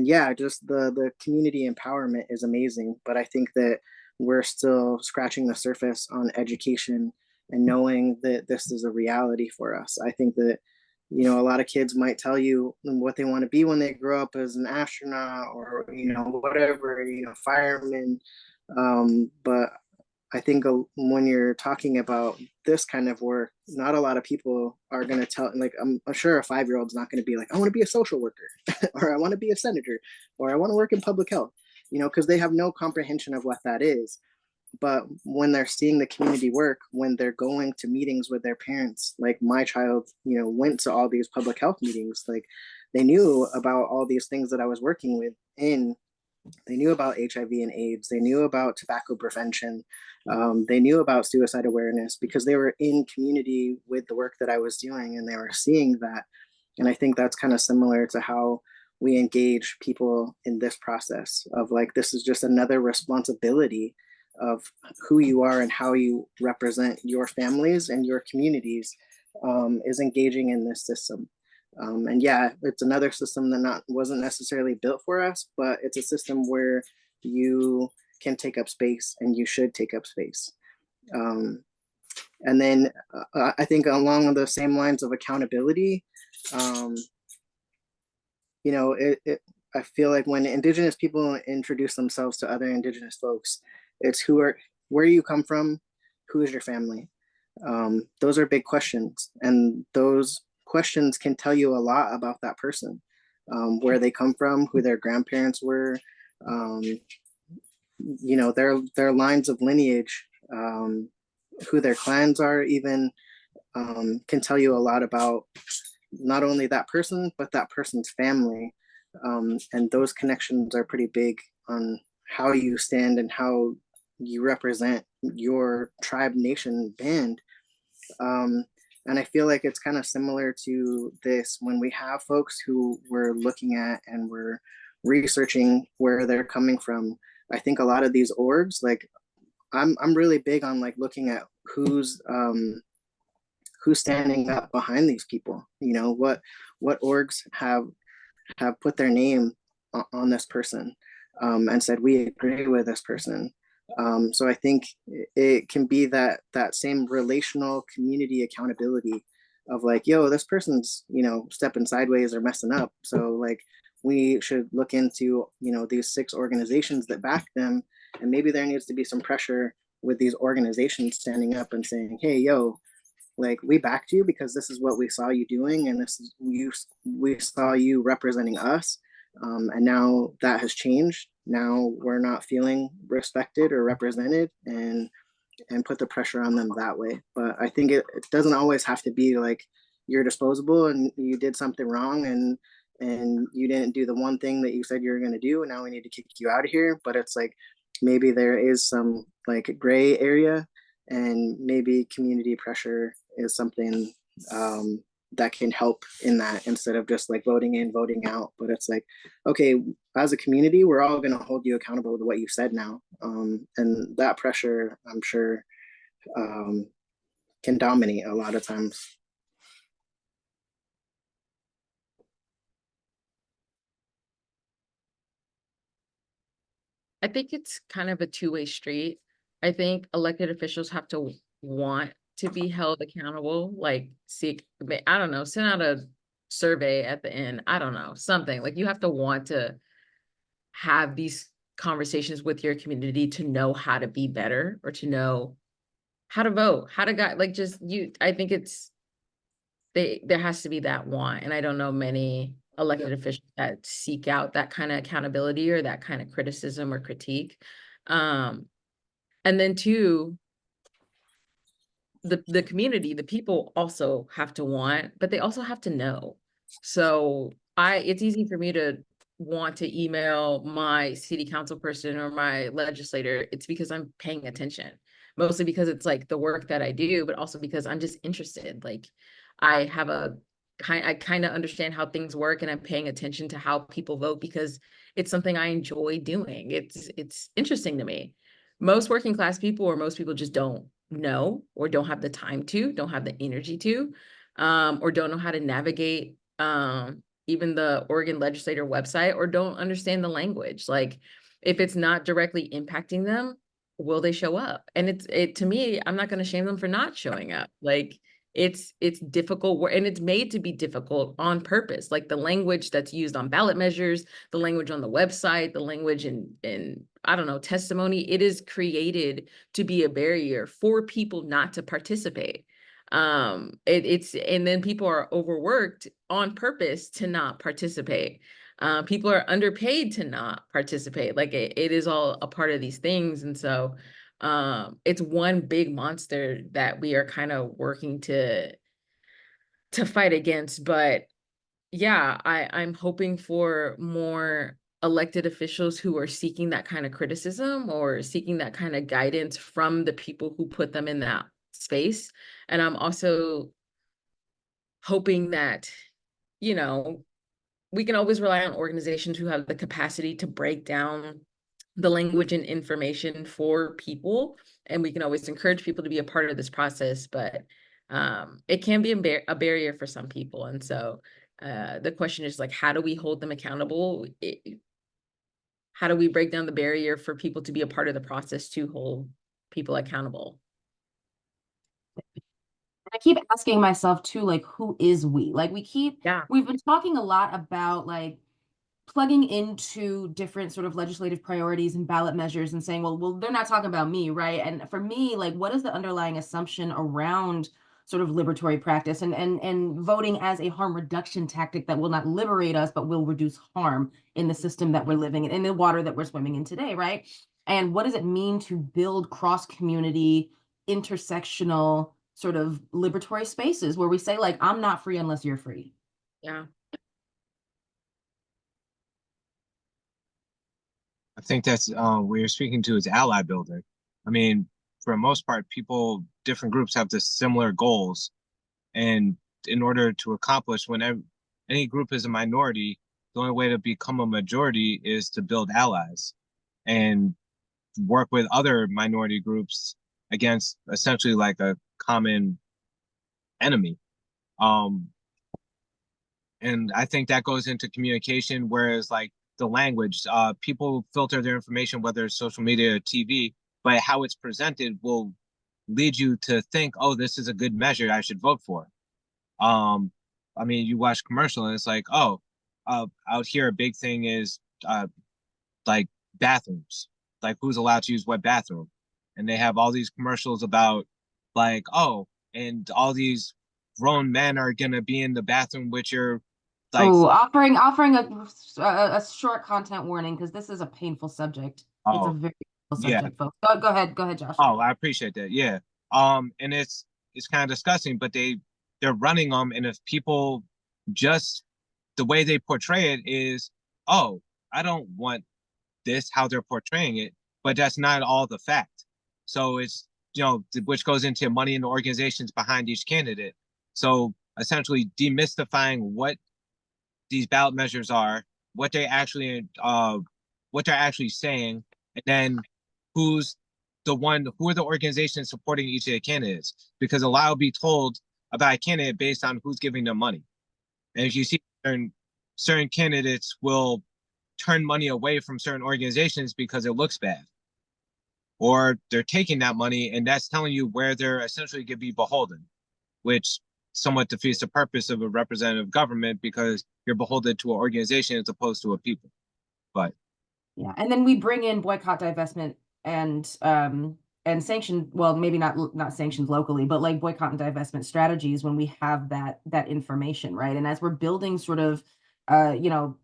Speaker 4: yeah, just the community empowerment is amazing. But I think that we're still scratching the surface on education and knowing that this is a reality for us. I think that, you know, a lot of kids might tell you what they want to be when they grow up as an astronaut, or, you know, whatever, you know, fireman. But I think when you're talking about this kind of work, not a lot of people are going to tell, like, I'm sure a 5-year-old's not going to be like, I want to be a social worker or I want to be a senator or I want to work in public health, you know, because they have no comprehension of what that is. But when they're seeing the community work, when they're going to meetings with their parents, like my child, you know, went to all these public health meetings, like they knew about all these things that I was working with in. They knew about HIV and AIDS. They knew about tobacco prevention. They knew about suicide awareness because they were in community with the work that I was doing, and they were seeing that. And I think that's kind of similar to how we engage people in this process of like, this is just another responsibility of who you are and how you represent your families and your communities, is engaging in this system. And yeah, it's another system that wasn't necessarily built for us, but it's a system where you can take up space and you should take up space. And then I think along the same lines of accountability, you know, I feel like when Indigenous people introduce themselves to other Indigenous folks, it's where you come from, who is your family? Those are big questions, and those questions can tell you a lot about that person, where they come from, who their grandparents were, you know, their lines of lineage, who their clans are even, can tell you a lot about not only that person, but that person's family. And those connections are pretty big on how you stand and how you represent your tribe, nation, band. And I feel like it's kind of similar to this when we have folks who we're looking at and we're researching where they're coming from. I think a lot of these orgs, like I'm really big on like looking at who's standing up behind these people. You know, what orgs have put their name on this person, and said we agree with this person. So I think it can be that same relational community accountability of like, yo, this person's, you know, stepping sideways or messing up. So like we should look into, you know, these 6 organizations that back them, and maybe there needs to be some pressure with these organizations standing up and saying, hey, yo, like we backed you because this is what we saw you doing, and this is we saw you representing us, and now that has changed. Now we're not feeling respected or represented, and put the pressure on them that way. But I think it doesn't always have to be like you're disposable and you did something wrong and you didn't do the one thing that you said you were going to do, and now we need to kick you out of here. But it's like maybe there is some like gray area, and maybe community pressure is something that can help in that, instead of just like voting in, voting out. But it's like, okay, as a community, we're all going to hold you accountable to what you said now. And that pressure, I'm sure, can dominate a lot of times.
Speaker 5: I think it's kind of a two-way street. I think elected officials have to want to be held accountable, like I don't know, send out a survey at the end. I don't know, something like you have to want to have these conversations with your community to know how to be better, or to know how to vote, how to guide, like just you, I think there has to be that want. And I don't know many elected officials that seek out that kind of accountability or that kind of criticism or critique. And then two, the community, the people also have to want, but they also have to know. So it's easy for me to want to email my city council person or my legislator. It's because I'm paying attention, mostly because it's like the work that I do, but also because I'm just interested. Like I kind of understand how things work, and I'm paying attention to how people vote because it's something I enjoy doing. It's interesting to me. Most working class people, or most people, just don't know, or don't have the time to, don't have the energy to, or don't know how to navigate even the Oregon legislator website, or don't understand the language. Like if it's not directly impacting them, will they show up? And to me, I'm not going to shame them for not showing up. Like it's difficult work, and it's made to be difficult on purpose. Like the language that's used on ballot measures, the language on the website, the language in I don't know, testimony, it is created to be a barrier for people not to participate. And then people are overworked on purpose to not participate. People are underpaid to not participate. Like it is all a part of these things. And so it's one big monster that we are kind of working to fight against. But yeah, I'm hoping for more elected officials who are seeking that kind of criticism or seeking that kind of guidance from the people who put them in that space. And I'm also hoping that, you know, we can always rely on organizations who have the capacity to break down the language and information for people. And we can always encourage people to be a part of this process, but it can be a barrier for some people. And so the question is like, how do we hold them accountable? How do we break down the barrier for people to be a part of the process to hold people accountable?
Speaker 2: I keep asking myself too, like, who is we? Like we've been talking a lot about like plugging into different sort of legislative priorities and ballot measures and saying, well, they're not talking about me, right? And for me, like, what is the underlying assumption around sort of liberatory practice and voting as a harm reduction tactic that will not liberate us, but will reduce harm in the system that we're living in the water that we're swimming in today, right? And what does it mean to build cross-community, intersectional sort of liberatory spaces where we say, like, I'm not free unless you're free?
Speaker 5: Yeah.
Speaker 7: I think that's what you're speaking to is ally building. I mean, for the most part, different groups have the similar goals. And in order to accomplish, whenever any group is a minority, the only way to become a majority is to build allies and work with other minority groups against essentially like a common enemy. And I think that goes into communication, whereas like the language, people filter their information, whether it's social media or TV, but how it's presented will lead you to think, oh, this is a good measure, I should vote for. I mean, you watch commercial and it's like, oh, out here a big thing is like bathrooms, like who's allowed to use what bathroom, and they have all these commercials about like, oh, and all these grown men are gonna be in the bathroom with your like.
Speaker 2: Oh, offering a short content warning because this is a painful subject. It's a very painful
Speaker 7: Yeah.
Speaker 2: subject, folks. Go ahead, Josh.
Speaker 7: Oh, I appreciate that. Yeah. And it's kind of disgusting, but they're running them, and if people just the way they portray it is, oh, I don't want this how they're portraying it, but that's not all the fact. So it's which goes into money in the organizations behind each candidate. So essentially demystifying what these ballot measures are, what they actually what they're actually saying, and then who's who are the organizations supporting each of the candidates, because a lot will be told about a candidate based on who's giving them money. And if you see certain candidates will turn money away from certain organizations because it looks bad, or they're taking that money and that's telling you where they're essentially going to be beholden, which somewhat defeats the purpose of a representative government, because you're beholden to an organization as opposed to a people. But
Speaker 2: yeah, and then we bring in boycott, divestment, and sanctioned, well, maybe not sanctioned locally, but like boycott and divestment strategies when we have that information, right? And as we're building sort of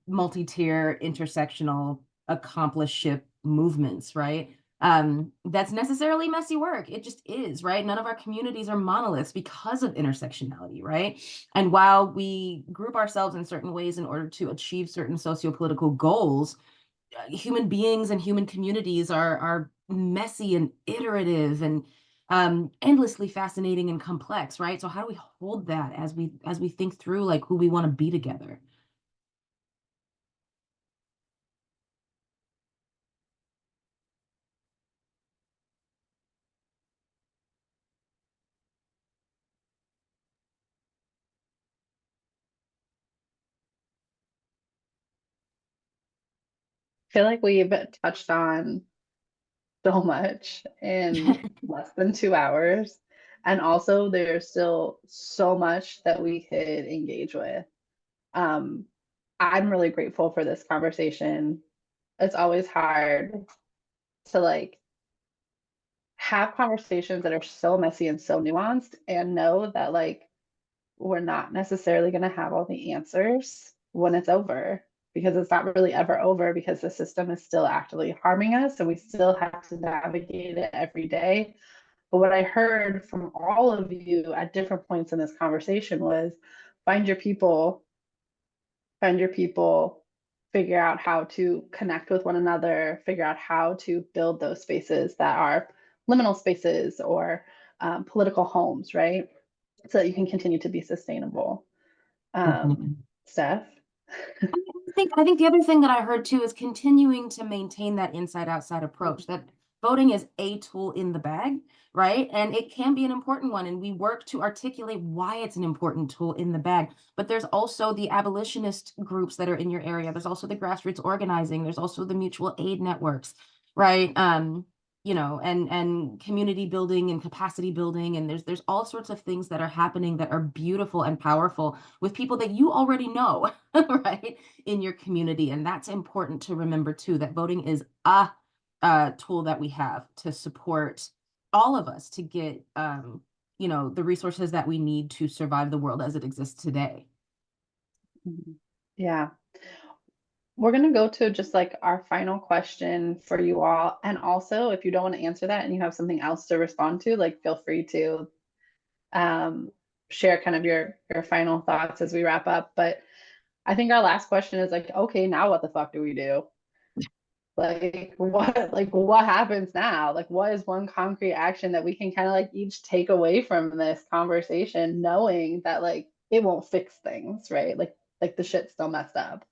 Speaker 2: multi-tier intersectional accomplishment movements, right? That's necessarily messy work. It just is, right? None of our communities are monoliths because of intersectionality, right? And while we group ourselves in certain ways in order to achieve certain socio-political goals, human beings and human communities are messy and iterative and endlessly fascinating and complex, right? So how do we hold that as we think through like who we want to be together?
Speaker 1: I feel like we've touched on so much in less than 2 hours. And also there's still so much that we could engage with. Um, I'm really grateful for this conversation. It's always hard to like have conversations that are so messy and so nuanced and know that like we're not necessarily going to have all the answers when it's over, because it's not really ever over, because the system is still actively harming us and we still have to navigate it every day. But what I heard from all of you at different points in this conversation was find your people, figure out how to connect with one another, figure out how to build those spaces that are liminal spaces or political homes, right? So that you can continue to be sustainable. Steph?
Speaker 2: I think the other thing that I heard too is continuing to maintain that inside outside approach, that voting is a tool in the bag, right? And it can be an important one. And we work to articulate why it's an important tool in the bag. But there's also the abolitionist groups that are in your area. There's also the grassroots organizing. There's also the mutual aid networks, right? And community building and capacity building. And there's all sorts of things that are happening that are beautiful and powerful with people that you already know, right, in your community. And that's important to remember too, that voting is a tool that we have to support all of us to get, the resources that we need to survive the world as it exists today.
Speaker 1: Yeah. We're going to go to just like our final question for you all. And also, if you don't want to answer that and you have something else to respond to, like feel free to share kind of your final thoughts as we wrap up. But I think our last question is like, okay, now what the fuck do we do? Like what happens now? Like what is one concrete action that we can kind of like each take away from this conversation, knowing that like it won't fix things, right? Like the shit's still messed up.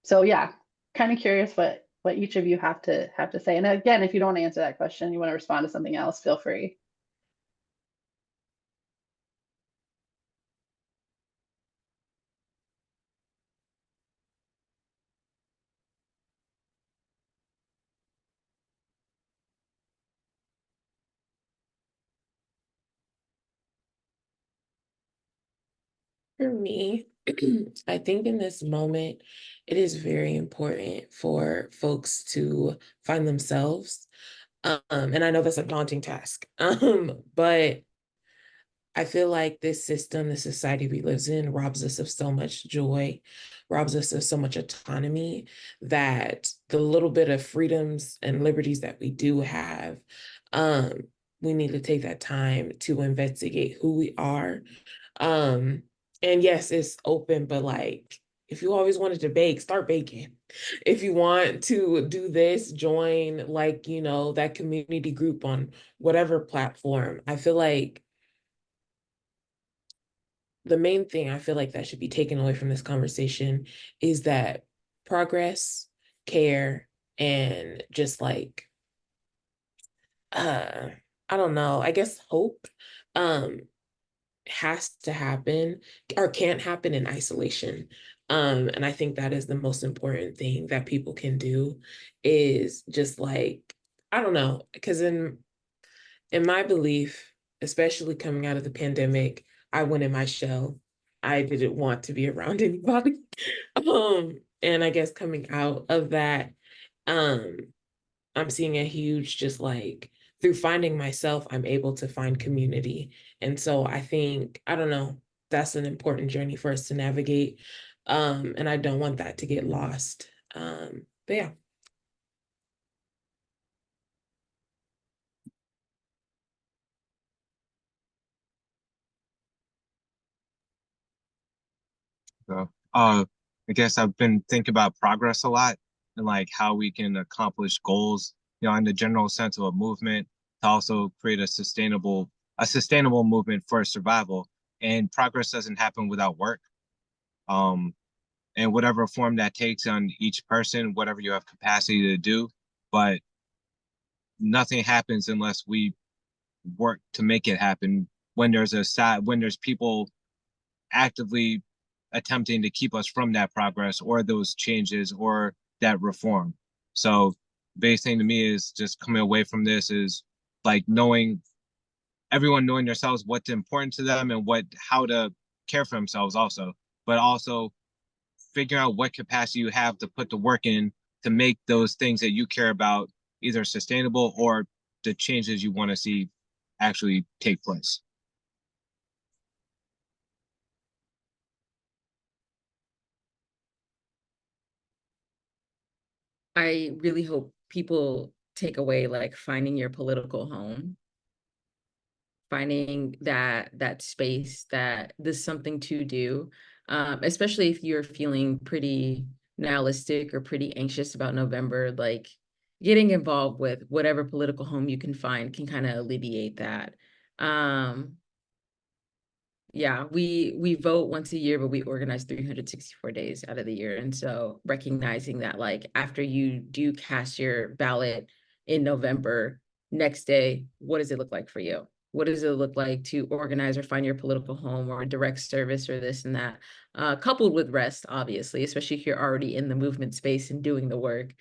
Speaker 1: So yeah, kind of curious what each of you have to say. And again, if you don't answer that question, you want to respond to something else, feel free.
Speaker 6: For me, I think in this moment, it is very important for folks to find themselves. And I know that's a daunting task, but I feel like this system, the society we live in, robs us of so much joy, robs us of so much autonomy, that the little bit of freedoms and liberties that we do have, we need to take that time to investigate who we are. And yes, it's open, but like, if you always wanted to bake, start baking. If you want to do this, join like, that community group on whatever platform. I feel like the main thing I feel like that should be taken away from this conversation is that progress, care, and just like I don't know, I guess hope um has to happen or can't happen in isolation. And I think that is the most important thing that people can do is just like, I don't know, because in my belief, especially coming out of the pandemic, I went in my shell. I didn't want to be around anybody. And I guess coming out of that, um, I'm seeing a huge just like through finding myself, I'm able to find community. And so I think, I don't know, that's an important journey for us to navigate. And I don't want that to get lost. But yeah.
Speaker 7: So, I guess I've been thinking about progress a lot and like how we can accomplish goals, you know, in the general sense of a movement to also create a sustainable movement for survival. And progress doesn't happen without work. Um, and whatever form that takes on each person, whatever you have capacity to do, but nothing happens unless we work to make it happen. When there's people actively attempting to keep us from that progress or those changes or that reform. So biggest thing to me is just coming away from this is like everyone knowing themselves what's important to them and how to care for themselves also, but also figuring out what capacity you have to put the work in to make those things that you care about either sustainable or the changes you want to see actually take place.
Speaker 5: I really hope people take away like finding your political home, finding that space that there's something to do, especially if you're feeling pretty nihilistic or pretty anxious about November, like getting involved with whatever political home you can find can kind of alleviate that. Um, yeah, we vote once a year, but we organize 364 days out of the year. And so recognizing that like after you do cast your ballot in November, next day, what does it look like for you? What does it look like to organize or find your political home or direct service or this and that? Coupled with rest, obviously, especially if you're already in the movement space and doing the work.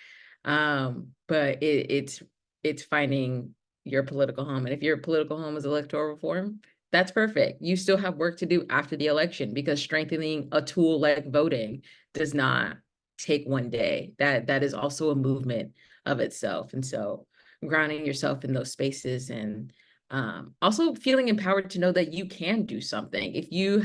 Speaker 5: But it's finding your political home. And if your political home is electoral reform, that's perfect. You still have work to do after the election because strengthening a tool like voting does not take one day. That is also a movement of itself. And so grounding yourself in those spaces and also feeling empowered to know that you can do something. If you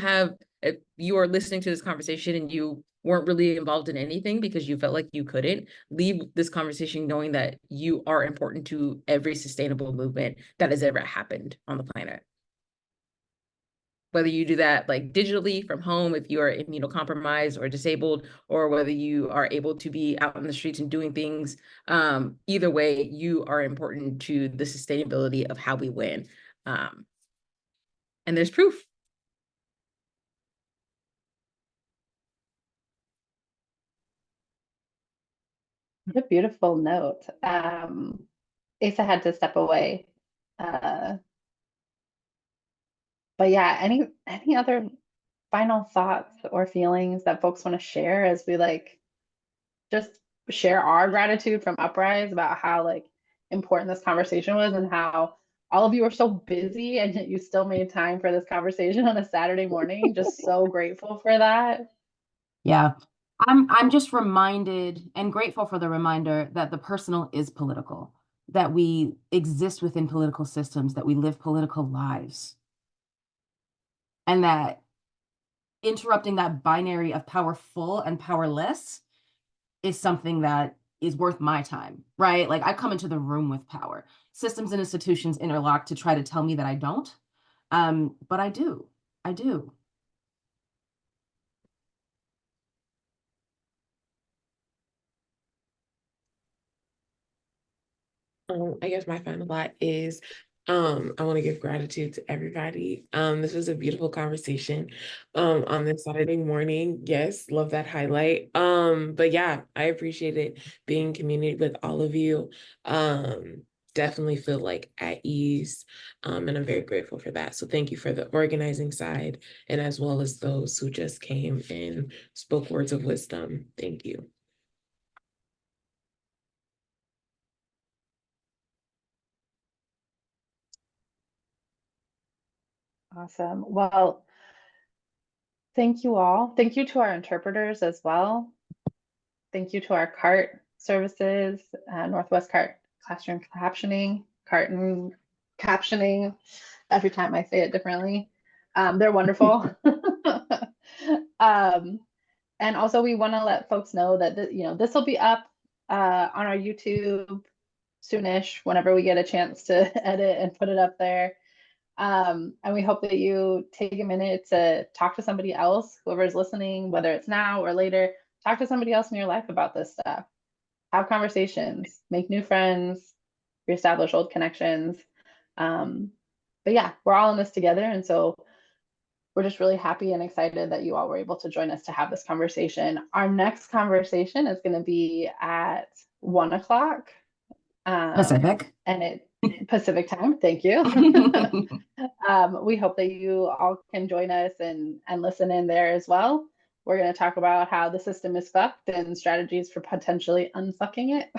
Speaker 5: are listening to this conversation and you weren't really involved in anything because you felt like you couldn't, leave this conversation knowing that you are important to every sustainable movement that has ever happened on the planet. Whether you do that like digitally from home if you are immunocompromised or disabled, or whether you are able to be out in the streets and doing things, either way, you are important to the sustainability of how we win. And there's proof.
Speaker 1: What a beautiful note. Asa had to step away. But yeah, any other final thoughts or feelings that folks want to share as we like just share our gratitude from Uprise about how like important this conversation was and how all of you are so busy and yet you still made time for this conversation on a Saturday morning. Just so grateful for that.
Speaker 2: Yeah. I'm just reminded and grateful for the reminder that the personal is political, that we exist within political systems, that we live political lives. And that interrupting that binary of powerful and powerless is something that is worth my time, right? Like I come into the room with power. Systems and institutions interlock to try to tell me that I don't. But I do. I do.
Speaker 6: I guess my final thought is I want to give gratitude to everybody. This was a beautiful conversation on this Saturday morning. Yes, love that highlight. But yeah, I appreciated being in community with all of you. Definitely feel like at ease. And I'm very grateful for that. So thank you for the organizing side, and as well as those who just came and spoke words of wisdom. Thank you.
Speaker 1: Awesome. Well, thank you all. Thank you to our interpreters as well. Thank you to our CART services, Northwest CART Classroom Captioning, CART and Captioning. Every time I say it differently. They're wonderful. And also we want to let folks know that this will be up on our YouTube soonish, whenever we get a chance to edit and put it up there. And we hope that you take a minute to talk to somebody else, whoever's listening, whether it's now or later. Talk to somebody else in your life about this stuff. Have conversations, make new friends, reestablish old connections. But yeah, we're all in this together. And so we're just really happy and excited that you all were able to join us to have this conversation. Our next conversation is going to be at 1 o'clock.
Speaker 2: Pacific.
Speaker 1: And it Pacific time. Thank you. We hope that you all can join us and listen in there as well. We're going to talk about how the system is fucked and strategies for potentially unfucking it.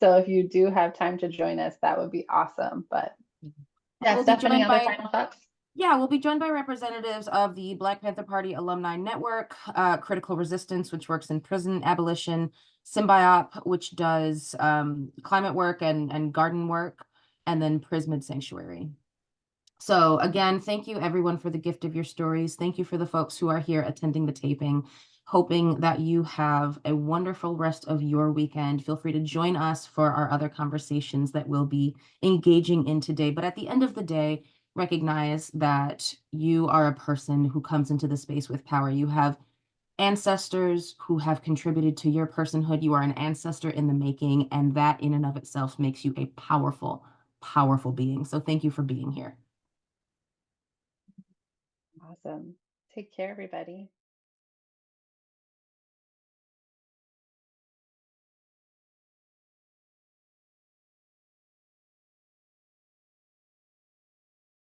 Speaker 1: So if you do have time to join us, that would be awesome. But yeah,
Speaker 2: We'll be
Speaker 1: Stephanie,
Speaker 2: joined
Speaker 1: other
Speaker 2: by-
Speaker 1: final thoughts?
Speaker 2: Yeah, we'll be joined by representatives of the Black Panther Party Alumni Network, Critical Resistance, which works in prison abolition, Symbiop, which does climate work and garden work, and then Prismid Sanctuary. So again, thank you everyone for the gift of your stories. Thank you for the folks who are here attending the taping. Hoping that you have a wonderful rest of your weekend. Feel free to join us for our other conversations that we'll be engaging in today. But at the end of the day, recognize that you are a person who comes into the space with power. You have ancestors who have contributed to your personhood. You are an ancestor in the making, and that in and of itself makes you a powerful, powerful being. So thank you for being here.
Speaker 1: Awesome. Take care, everybody.